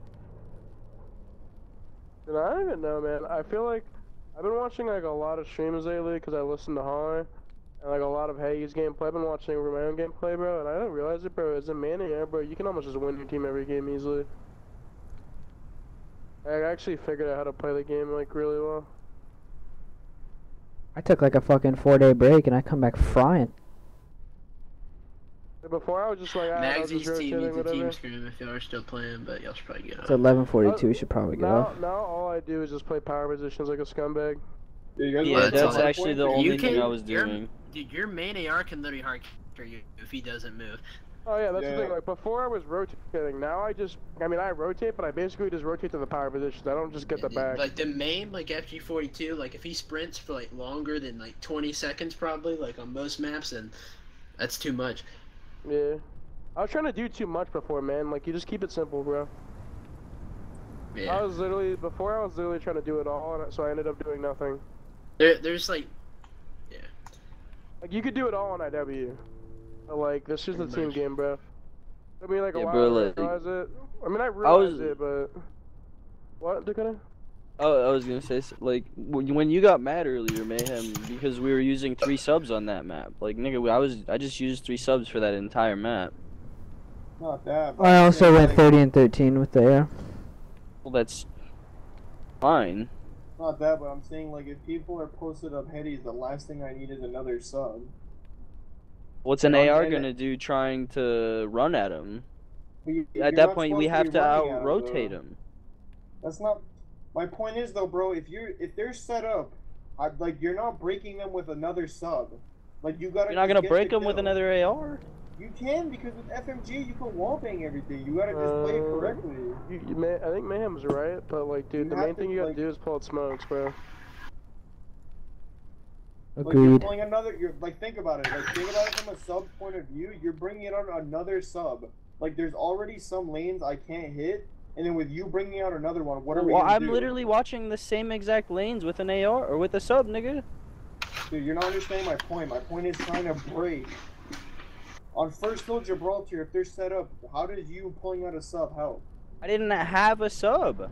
I don't even know, man. I feel like I've been watching like a lot of streams lately because I listen to Holly and like a lot of Hage's gameplay. I've been watching my own gameplay, bro, and I didn't realize it, bro. As a man in air, bro, you can almost just win your team every game easily. I actually figured out how to play the game like really well. I took like a fucking 4-day break and I come back frying. Before I was just like, I was Magsy's just team rotating, needs a team whatever. scrim if y'all are still playing, but y'all should probably get It's up. 11:42. We should probably get off. Now all I do is just play power positions like a scumbag. Yeah, you guys Yeah, want that's to try actually hardpoint? the only You thing can- I was doing. Dude, your main AR can literally hard counter you if he doesn't move. Oh yeah, that's the Yeah. thing. Like before I was rotating. Now I rotate, but I basically just rotate to the power positions. I don't just get the back. Like the main, like FG42, like if he sprints for like longer than like 20 seconds probably, like on most maps, then that's too much. Yeah. I was trying to do too much before, man. Like you just keep it simple, bro. Yeah. I was literally trying to do it all, and so I ended up doing nothing. There's like, yeah. Like you could do it all on IW. But like this is the Pretty team much. game, bro. I mean, like a Yeah, while bro, ago, like- I realized it. I mean, I realized was- it, but what, Dakota? Oh, I was gonna say, like, when you got mad earlier, Mayhem, because we were using 3 subs on that map. Like, nigga, I just used 3 subs for that entire map. Not that. but I I'm also saying, went like, 30 and 13 with the air. Well, that's fine. Not that, but I'm saying like if people are posted up headies, the last thing I need is another sub. What's an No, I'm AR saying gonna do trying to run at him? But you're At that not point, we supposed have be to running at 'em, out-rotate though. him. That's not. My point is though, bro. If they're set up Like, you're not breaking them with another sub. Like, you gotta. You're not gonna get break the them with kill. another AR? You can, because with FMG you can wallbang everything. You gotta just play it correctly. I think Mayhem's right, but like, dude, You the have main to, thing you gotta like- do is pull out smokes, bro. Like, you're Agreed. pulling another. You're like, think about it. Like, think about it from a sub point of view. You're bringing it on another sub. Like, there's already some lanes I can't hit, and then with you bringing out another one, what are we Well, gonna I'm do? literally watching the same exact lanes with an AR or with a sub, nigga. Dude, you're not understanding my point. My point is trying to break. On first fill Gibraltar, if they're set up, how does you pulling out a sub help? I didn't have a sub.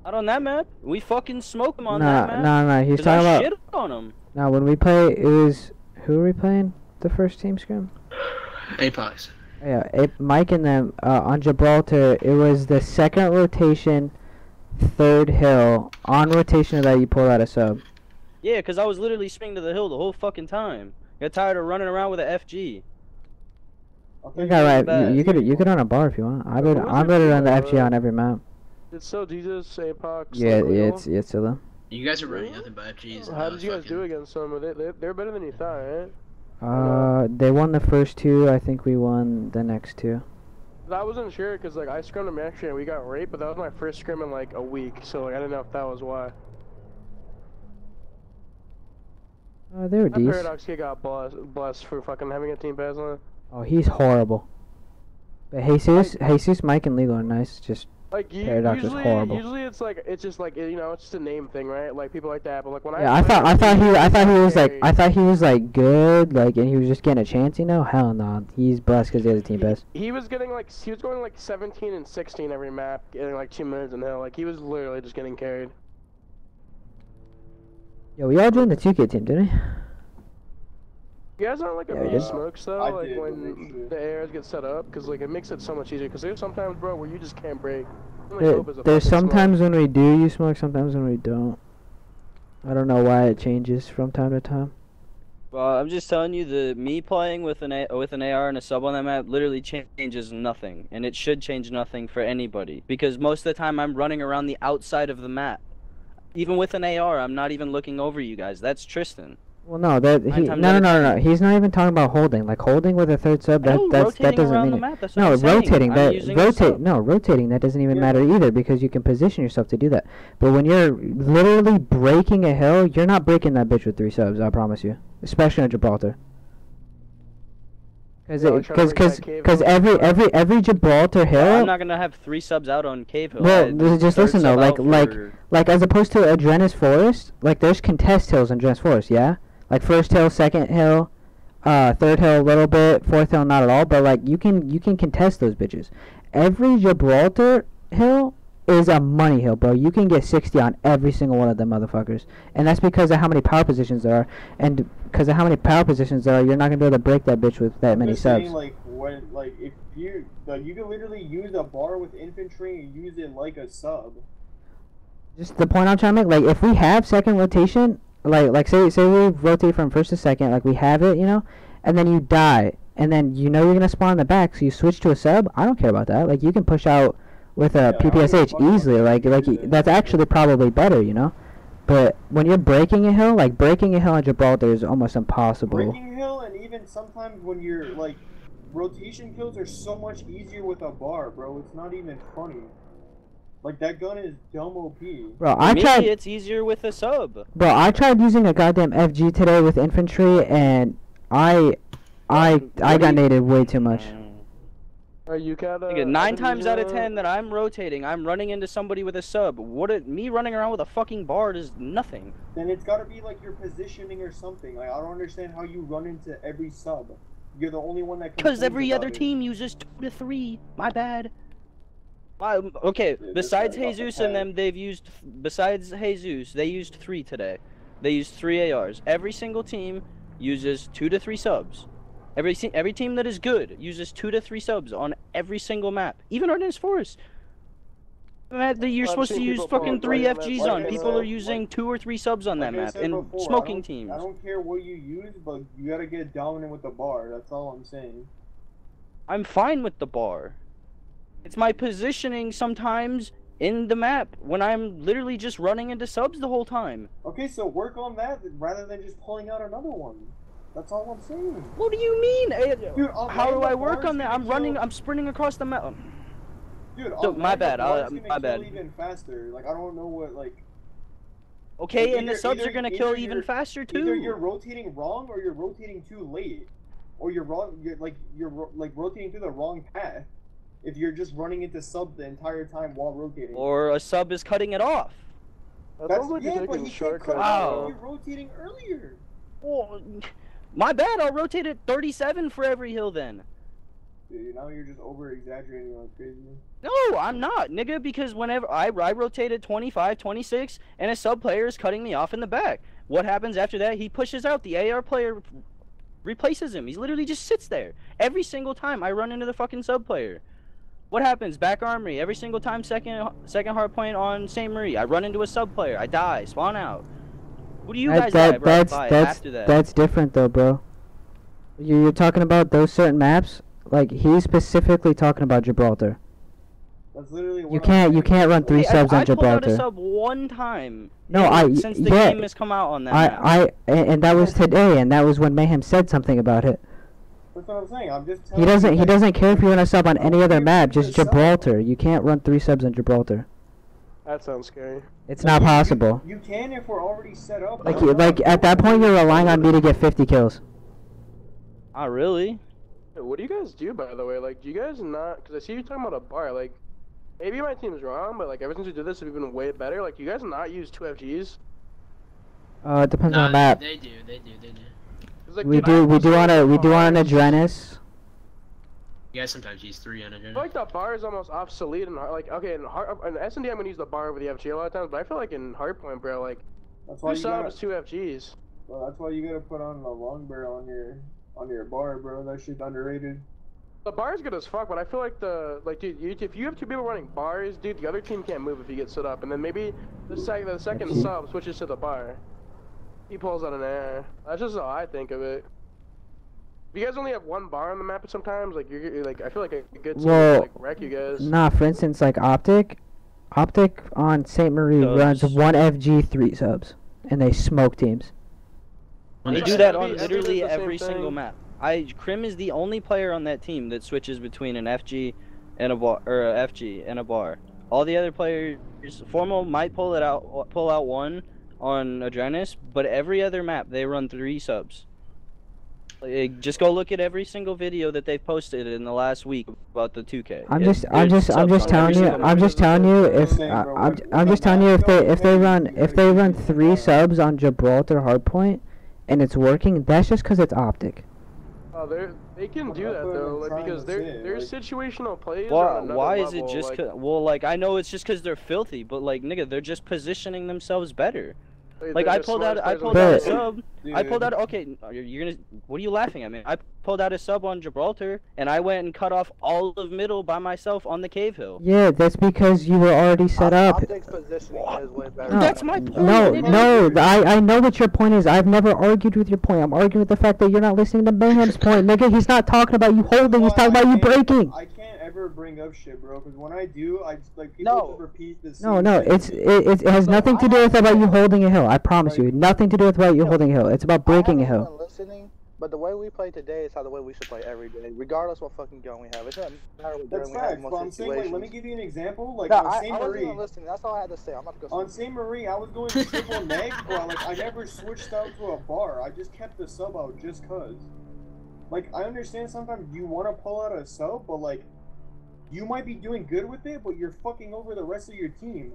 Not on that map. We fucking smoke him on that map. Nah, he's 'Cause talking I about. shit on him. Now, when we play, it was who were we playing? The first team scrim. Apex. Yeah, Mike and them on Gibraltar. It was the second rotation, third hill on rotation of that you pull out a sub. Yeah, because I was literally spinning to the hill the whole fucking time. Got tired of running around with an FG. You got right. bad. You could run a bar if you want. I'm who's better your run the team, FG on every map. It's so Jesus, Apex. Yeah, like, yeah, Legal. it's still. You guys are running nothing but FGs. How did you guys do against them? They're better than you thought, right? They won the first two. I think we won the next two. I wasn't sure because like I scrimmed them actually and we got raped, but that was my first scrim in like a week, so like I didn't know if that was why. They were That decent. Paradox kid got blessed for fucking having a team pass on it. Oh, he's horrible. But Jesus, Mike, and Legal are nice. Just Like Paradox is horrible. usually it's like it's just like you know it's just a name thing, right? Like people like that, but like when yeah, I thought he was like good, like, and he was just getting a chance. Hell no, he's blessed because he has a team pass. He was getting like he was going like 17 and 16 every map, getting like 2 minutes in hell. Like he was literally just getting carried. Yo, we all joined the 2K team, didn't we? You guys aren't like Yeah, a we big did. smokes though, I like did, when the ARs get set up, because like it makes it so much easier. Because there's sometimes, bro, where you just can't break. There's sometimes when we do use smoke, sometimes when we don't. I don't know why it changes from time to time. Well, I'm just telling you, me playing with an AR and a sub on that map literally changes nothing, and it should change nothing for anybody because most of the time I'm running around the outside of the map. Even with an AR, I'm not even looking over you guys. That's Tristan. Well, no, no. He's not even talking about holding. Like holding with a third sub, that doesn't mean it. No, rotating rotating that doesn't even matter either because you can position yourself to do that. But when you're literally breaking a hill, you're not breaking that bitch with 3 subs. I promise you, especially on Gibraltar. Because every Gibraltar hill. Well, I'm not gonna have 3 subs out on Cave Hill. Well, just listen though. Like as opposed to Adrena's Forest, like there's contest hills in Adrena's Forest, yeah. Like first hill, second hill, third hill a little bit, fourth hill not at all. But like you can contest those bitches. Every Gibraltar hill is a money hill, bro. You can get 60 on every single one of them motherfuckers, and that's because of how many power positions there are. And because of how many power positions there are, you're not gonna be able to break that bitch with that many subs. If you can literally use a bar with infantry and use it like a sub. Just the point I'm trying to make, like if we have second rotation, like say we rotate from first to second, like we have it, and then you die, and then you're gonna spawn in the back, so you switch to a sub. I don't care about that. Like you can push out with a PPSH easily, like that's actually probably better, But when you're breaking a hill, like breaking a hill on Gibraltar is almost impossible. Breaking a hill, and even sometimes when you're like, rotation kills are so much easier with a bar, bro. It's not even funny. Like that gun is dumb OP. Bro, it's easier with a sub. Bro, I tried using a goddamn FG today with infantry, and I got naded way too much. You got 9 times out of 10 that I'm rotating, I'm running into somebody with a sub. Me running around with a fucking bar is nothing. Then it's gotta be like your positioning or something. Like I don't understand how you run into every sub. You're the only one that. Because every other team uses 2 to 3. My bad. Okay, besides Jesus and them, besides Jesus, they used 3 today. They used 3 ARs. Every single team uses 2 to 3 subs. Every team that is good uses 2 to 3 subs on every single map. Even Ardennes Forest. You're supposed to use fucking 3 FGs on. People are using 2 or 3 subs on that map. And smoking teams. I don't care what you use, but you gotta get dominant with the bar. That's all I'm saying. I'm fine with the bar. It's my positioning sometimes in the map when I'm literally just running into subs the whole time. Okay, so work on that rather than just pulling out another one. That's all I'm saying. What do you mean? Dude, how do I work on that? I'm running, I'm sprinting across the map. Dude, So, my bad, my bad. Even faster. Like, I don't know what, like... Okay, like, and the subs are gonna kill even faster too. Either you're rotating wrong or you're rotating too late. Or you're rotating through the wrong path. If you're just running into sub the entire time while rotating. Or a sub is cutting it off. That's like yeah, you're but taking he can't shortcuts. cut it Wow. off if you're rotating earlier. Well, my bad, I'll rotate at 37 for every hill then. Dude, now you're just over-exaggerating like crazy. No, I'm not, nigga, because whenever I rotated 25, 26, and a sub player is cutting me off in the back. What happens after that? He pushes out. The AR player replaces him. He literally just sits there. Every single time I run into the fucking sub player. What happens? Back armory. Every single time second hard point on St. Marie. I run into a sub player. I die. Spawn out. What do you guys die after that? That's different though, bro. You're talking about those certain maps. Like he's specifically talking about Gibraltar. That's literally what You can't run 3 subs on I pulled out Gibraltar. a sub one time. No, since the game has come out on that map. And that was today, and that was when Mayhem said something about it. That's what I'm saying. I'm just telling you. He doesn't care if you run a sub on any other map, just Gibraltar. You can't run 3 subs on Gibraltar. That sounds scary. It's not possible. You can if we're already set up. Like at that point, you're relying on me to get 50 kills. Not really. Hey, what do you guys do, by the way? Like, do you guys not... Because I see you talking about a bar. Like, maybe my team's wrong, but, like, ever since we did this, we've been way better. Like, you guys not use 2 FGs? It depends on the map. They do. 'Cause, like, We dude, do on an Adrenis. You guys sometimes use 3 on a I feel like the bar is almost obsolete and like okay in S&D I'm gonna use the bar over the FG a lot of times, but I feel like in Hardpoint, bro, like That's why 2 you gotta, subs, 2 FGs. well, that's why you gotta put on the long barrel on your bar, bro. That shit's underrated. The bar is good as fuck, but I feel like dude, if you have 2 people running bars, dude, the other team can't move if you get set up, and then maybe the second sub switches to the bar. He pulls out an air. That's just how I think of it. If you guys only have 1 bar on the map sometimes, like you're like I feel like a good team would, like wreck you guys. Nah, for instance, like Optic on St. Marie runs 1 FG 3 subs, and they smoke teams. They do that on literally every single map. Krim is the only player on that team that switches between an FG and a bar, or a FG and a bar. All the other players, Formal might pull out 1 on Adrenis, but every other map they run 3 subs. Like, just go look at every single video that they've posted in the last week about the 2K. I'm just telling you if they run 3 subs on Gibraltar Hardpoint and it's working, that's just because it's Optic. Oh, they can do that though, like, because they're situational plays. Why is it just? Well, like I know it's just because they're filthy, but like nigga, they're just positioning themselves better. Like I pulled out a sub. I pulled out. Okay, you're gonna. What are you laughing at me? I pulled out a sub on Gibraltar, and I went and cut off all of middle by myself on the cave hill. Yeah, that's because you were already set up. Optics positioning is way better. No, that's my point. No, I know what your point is. I've never argued with your point. I'm arguing with the fact that you're not listening to Mayhem's point, nigga. He's not talking about you holding. He's talking about you breaking. I can't ever bring up shit, bro, because when I do, I just like people just repeat this. No, it has nothing to do with about you holding a hill. I promise you, nothing to do with about you holding a hill. It's about breaking a hill. Listening, but the way we play today is how the way we should play every day, regardless what fucking gun we have. It doesn't matter what gun we have. But I'm saying, like, let me give you an example. Like no, on St. I wasn't Marie. even listening. That's all I had to say. I'm about to go. On St. Marie, I was going to triple neg, bro. Like I never switched out to a bar. I just kept the sub out just cause. Like I understand sometimes you want to pull out a sub, but like you might be doing good with it, but you're fucking over the rest of your team.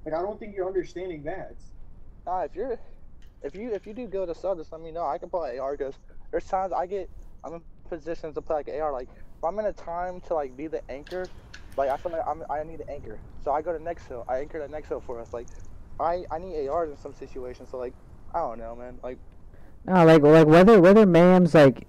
Like I don't think you're understanding that. Nah, if you do good with a sub, just let me know. I can play AR because there's times I'm in positions to play like AR. Like if I'm in a time to like be the anchor, like I feel like I need an anchor, so I go to next hill. I anchor the next hill for us. Like I need ARs in some situations. So like I don't know, man. Like. No, like whether Mayhem's like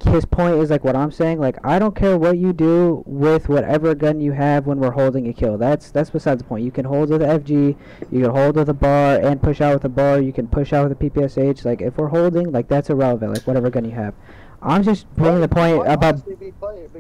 his point is like what I'm saying. Like I don't care what you do with whatever gun you have when we're holding a kill. That's besides the point. You can hold with the FG, you can hold with a bar and push out with a bar. You can push out with a PPSH. Like if we're holding, like that's irrelevant. Like whatever gun you have. I'm just bringing the point about. Be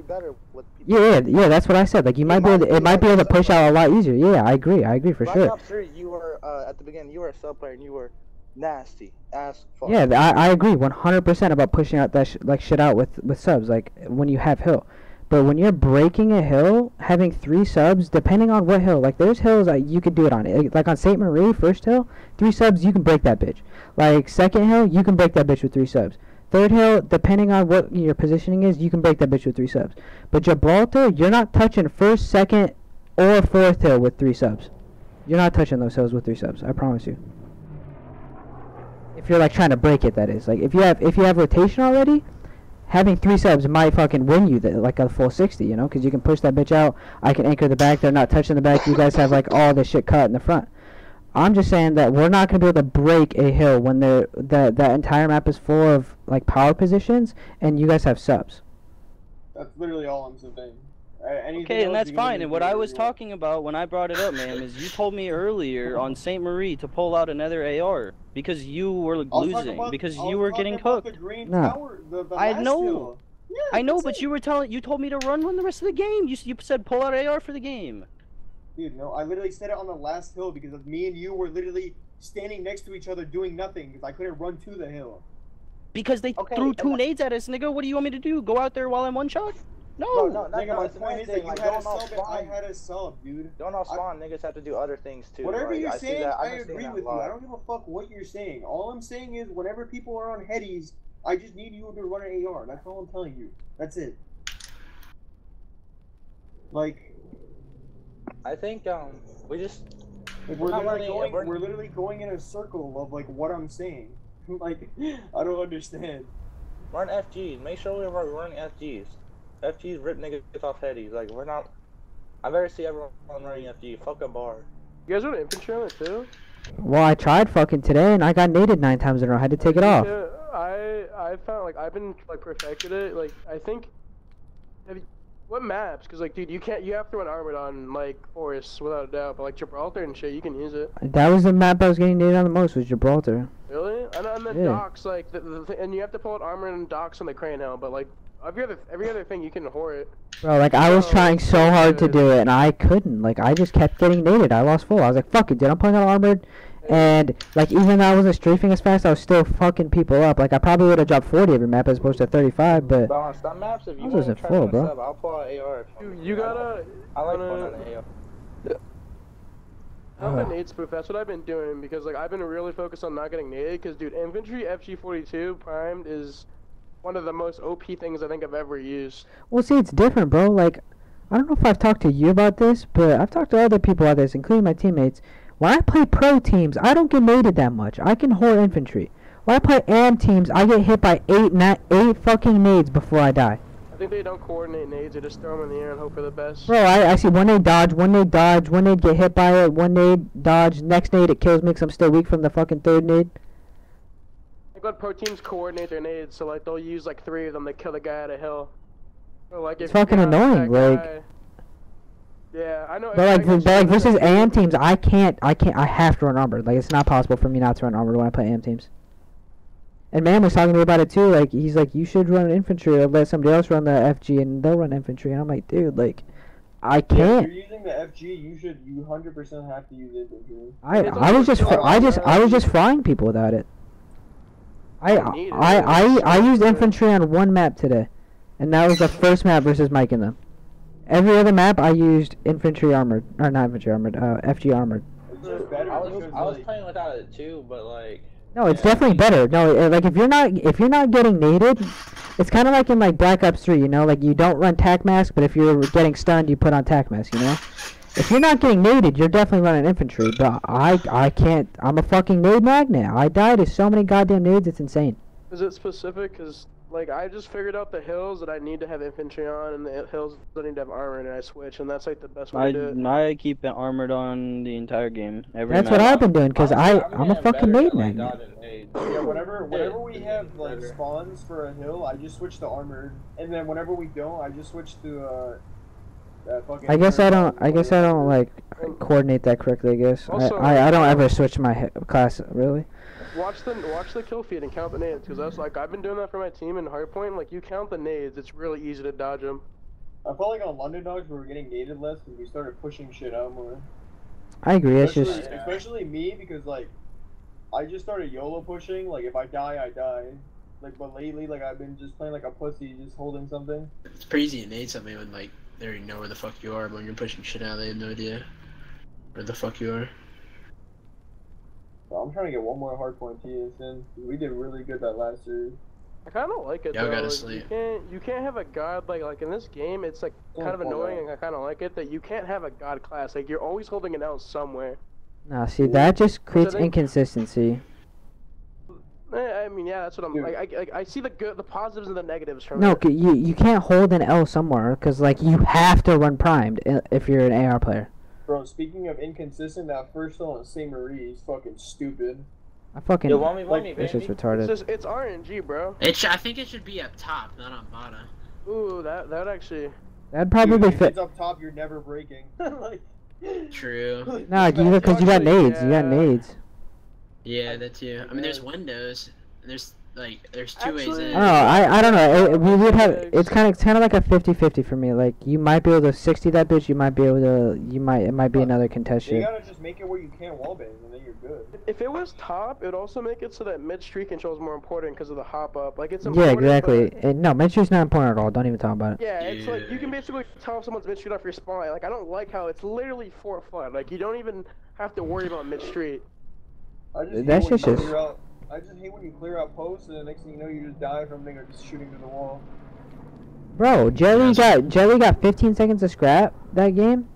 better with people. Yeah, that's what I said. Like you might be able to, it might be able to push out a lot easier. Yeah, I agree for Black sure. Ops 3, you were at the beginning, you were a sub player and you were nasty as fuck. Yeah, I agree 100% about pushing out that shit out with subs. Like when you have hill, but when you're breaking a hill, having 3 subs, depending on what hill. Like there's hills that you could do it on. Like on Saint Marie, first hill, 3 subs you can break that bitch. Like second hill, you can break that bitch with 3 subs. Third hill, depending on what your positioning is, you can break that bitch with 3 subs. But Gibraltar, you're not touching first, second, or fourth hill with 3 subs. You're not touching those hills with 3 subs. I promise you. If you're like trying to break it, that is. Like if you have rotation already, having 3 subs might fucking win you like a full 60, you know, because you can push that bitch out. I can anchor the back. They're not touching the back. You guys have like all this shit cut in the front. I'm just saying that we're not gonna be able to break a hill when that entire map is full of like power positions and you guys have subs. That's literally all I'm saying. Okay, and that's fine. And what I was talking about when I brought it up, ma'am, is you told me earlier on Saint Marie to pull out another AR because you were losing, because you were getting cooked. I know. Yeah, I know, but you told me to run the rest of the game. You said pull out AR for the game. Dude, no, I literally said it on the last hill because of me and you were literally standing next to each other doing nothing because I couldn't run to the hill. Because they threw 2 nades at us, nigga. What do you want me to do? Go out there while I'm one shot? No. No, nigga, my point is that you like, had a sub and I had a sub, dude. Don't all spawn, niggas have to do other things too. Whatever like, you're saying, I agree agree with you. I don't give a fuck what you're saying. All I'm saying is whenever people are on headies, I just need you to run an AR. That's all I'm telling you. That's it. Like, I think we just we're literally going in a circle of like what I'm saying. Like, I don't understand. Run FGs. Make sure we're running FGs. FGs rip niggas off headies. Like we're not. I better see everyone running FG. Fuck a bar. You guys run infantry on it too? Well, I tried fucking today and I got naded 9 times in a row. I had to take it off. Yeah, I found like I've been like perfected it. Like I think. What maps? Cause like, dude, you have to run armored on like forests without a doubt. But like Gibraltar and shit, you can use it. That was the map I was getting naded on the most, was Gibraltar. Really? And the docks, like, and you have to pull out armor and docks on the crane hill. But like, every other thing you can whore it. Bro, like I was trying so hard to do it and I couldn't. Like I just kept getting naded. I lost full. I was like, fuck it, dude. I'm playing on armored. And like even though I wasn't strafing as fast, I was still fucking people up. Like I probably would have dropped 40 every map as opposed to 35, but on some maps, if you want to full, bro. Sub, I'll pull out AR. You gotta. I like pulling out an AR. I've been nade spoof. That's what I've been doing because like I've been really focused on not getting naded. Because dude, infantry FG42 primed is one of the most OP things I think I've ever used. Well, see, it's different, bro. Like I don't know if I've talked to you about this, but I've talked to other people about this, including my teammates. When I play pro teams, I don't get naded that much. I can whore infantry. When I play AM teams, I get hit by 8 fucking nades before I die. I think they don't coordinate nades. They just throw them in the air and hope for the best. Bro, I see one nade dodge, one nade get hit by it, one nade dodge, next nade it kills me because I'm still weak from the fucking 3rd nade. Like when pro teams coordinate their nades, so like they'll use like 3 of them to kill the guy at a hill. So, like, it's fucking annoying, like. Yeah, I know. But like versus AM teams, I have to run armored. Like it's not possible for me not to run armored when I play AM teams. And man was talking to me about it too. Like he's like, you should run infantry or let somebody else run the FG and they'll run infantry. And I'm like, dude, like, I can't. Yeah, if you're using the FG, you 100% have to use infantry. I was just frying people without it. I used infantry on 1 map today, and that was the first map versus Mike and them. Every other map I used infantry armored, or not infantry armored, FG armored. It's just better I was playing without it too, but like. No, it's definitely better. No, like if you're not getting naded, it's kind of like in like Black Ops 3, you know, like you don't run tac mask, but if you're getting stunned, you put on tac mask, you know. If you're not getting naded, you're definitely running infantry. But I can't. I'm a fucking nade magnet. I died to so many goddamn nades, it's insane. Is it specific? Cause like I just figured out the hills that I need to have infantry on, and the hills that I need to have armor, and I switch, and that's like the best way to do it. I keep it armored on the entire game. That's what I've been doing, cause I'm a fucking nade magnet. Yeah, whenever we have like spawns for a hill, I just switch to armored, and then whenever we don't, I just switch to That fucking I guess I don't like coordinate that correctly. I guess Also, I don't ever switch my class really. Watch the kill feed and count the nades, because that's like I've been doing that for my team in hardpoint. Like you count the nades, it's really easy to dodge them. I felt like on London Dogs we were getting gated less because we started pushing shit out more. I agree. It's just Especially me, because like I just started YOLO pushing. Like if I die, I die. Like, but lately, like I've been just playing like a pussy, just holding something. It's pretty easy to nade something when like they already know where the fuck you are, but when you're pushing shit out, they have no idea where the fuck you are. So I'm trying to get one more hardpoint TS in. We did really good that last series. I kind of like it Y'all though. gotta Like, sleep. you can't have a god like in this game. It's like kind of annoying, and I kind of like it that you can't have a god class. Like you're always holding it out somewhere. nah. See, that just creates inconsistency. I mean, yeah, that's what I'm Dude. like. I see the positives and the negatives from No, it. you can't hold an L somewhere because like you have to run primed if you're an AR player. Bro, speaking of inconsistent, that first one on St. Marie is fucking stupid. I fucking Yo, want me, this is baby? retarded. It's RNG, bro. I think it should be up top, not on bottom. Ooh, that actually. That'd probably Dude, if fit. it's up top, you're never breaking. Like, True. Nah, because you got nades. You got nades. Yeah, that too. I mean, there's windows. There's two ways Actually- in. I don't know. I don't know. We would have. It's kind of like a 50-50 for me. Like you might be able to 60 that bitch. You might be able to. It might be another contest you shit. gotta just make it where you can't wallbang, and then you're good. If it was top, it would also make it so that mid-street control is more important because of the hop up. Like it's Yeah, important. exactly. But, No, mid-street's not important at all. Don't even talk about it. yeah, it's like you can basically tell if someone's mid-street off your spawn. Like I don't like how it's literally for fun. Like you don't even have to worry about mid-street. That's just. I just hate when you clear out posts, and the next thing you know, you just die from them or just shooting to the wall. Bro, Jelly got 15 seconds of scrap that game,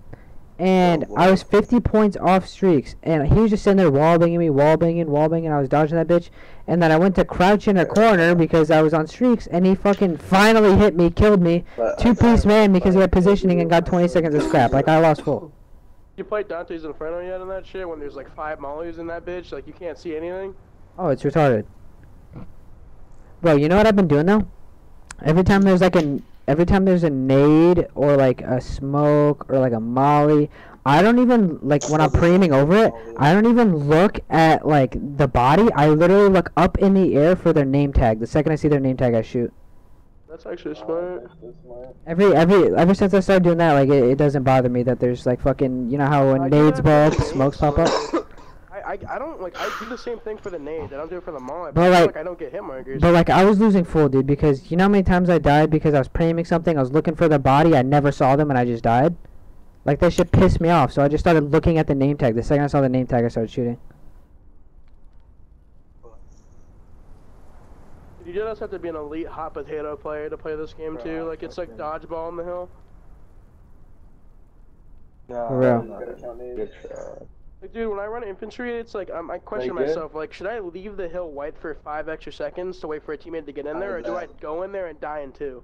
and I was 50 points off streaks, and he was just sitting there wallbanging me, wallbanging. I was dodging that bitch, and then I went to crouch in a corner because I was on streaks, and he fucking finally hit me, killed me, two-piece man because he had positioning and got 20 seconds of scrap. Like I lost full. You played Dante's Inferno yet on that shit? When there's like 5 mollies in that bitch, like you can't see anything. Oh, it's retarded. Bro, you know what I've been doing though? Every time there's a nade or like a smoke or like a molly, I don't even like when I'm pre-aiming over it, I don't even look at like the body. I literally look up in the air for their name tag. The second I see their name tag, I shoot. That's actually smart. Ever since I started doing that, like it doesn't bother me that there's like fucking, you know how when nades blow up, smokes pop up. I don't like. I do the same thing for the nade. I don't do it for the molly. But like, I don't get hit markers. But like, I was losing full, dude, because you know how many times I died because I was pre-aiming something. I was looking for the body. I never saw them, and I just died. Like that shit pissed me off. So I just started looking at the name tag. The second I saw the name tag, I started shooting. You just have to be an elite hot potato player to play this game too. Like it's like dodgeball on the hill. For real. Like, dude, when I run infantry, it's like I question myself, like, should I leave the hill white for 5 extra seconds to wait for a teammate to get in there, or do I go in there and die in 2?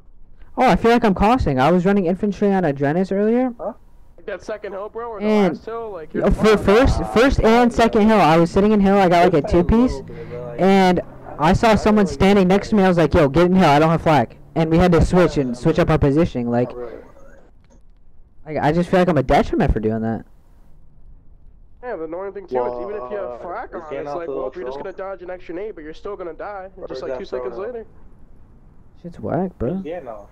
Oh, I feel like I'm costing. I was running infantry on Adrenis earlier. Like that second hill, bro, or the And last hill, like. for first and second hill, I was sitting in hill. I got like a 2-piece, and I saw someone standing next to me. I was like, "Yo, get in hill. I don't have flak." And we had to switch up our positioning. Like I just feel like I'm a detriment for doing that. Yeah, the annoying thing too is even if you have flak on, it's like, well, if you're just gonna dodge an extra nade, but you're still gonna die, just like 2 seconds later. Shit's whack, bro. Gandalf.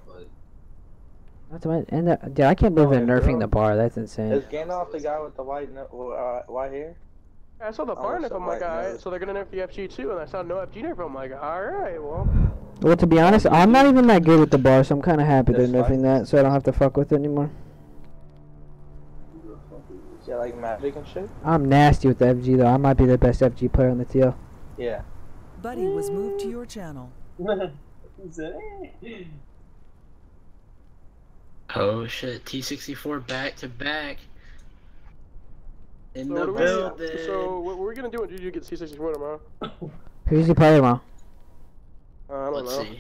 That's my dude. I can't believe they're nerfing the bar. That's insane. Is Gandalf the guy with the white hair? I saw the bar nerf, I'm like, alright, so they're gonna nerf the FG too, and I saw no FG nerf, I'm like, alright, well. Well, to be honest, I'm not even that good with the bar, so I'm kind of happy they're nerfing that, so I don't have to fuck with it anymore. Yeah, like magic and shit? I'm nasty with the FG though. I might be the best FG player on the TL. Yeah. Buddy was moved to your channel. Oh shit, T64 back to back. In the So building. so what we're gonna do when you get C64 tomorrow? Who's the player tomorrow? I don't Let's know. see.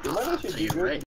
You might actually I'll tell be you good. right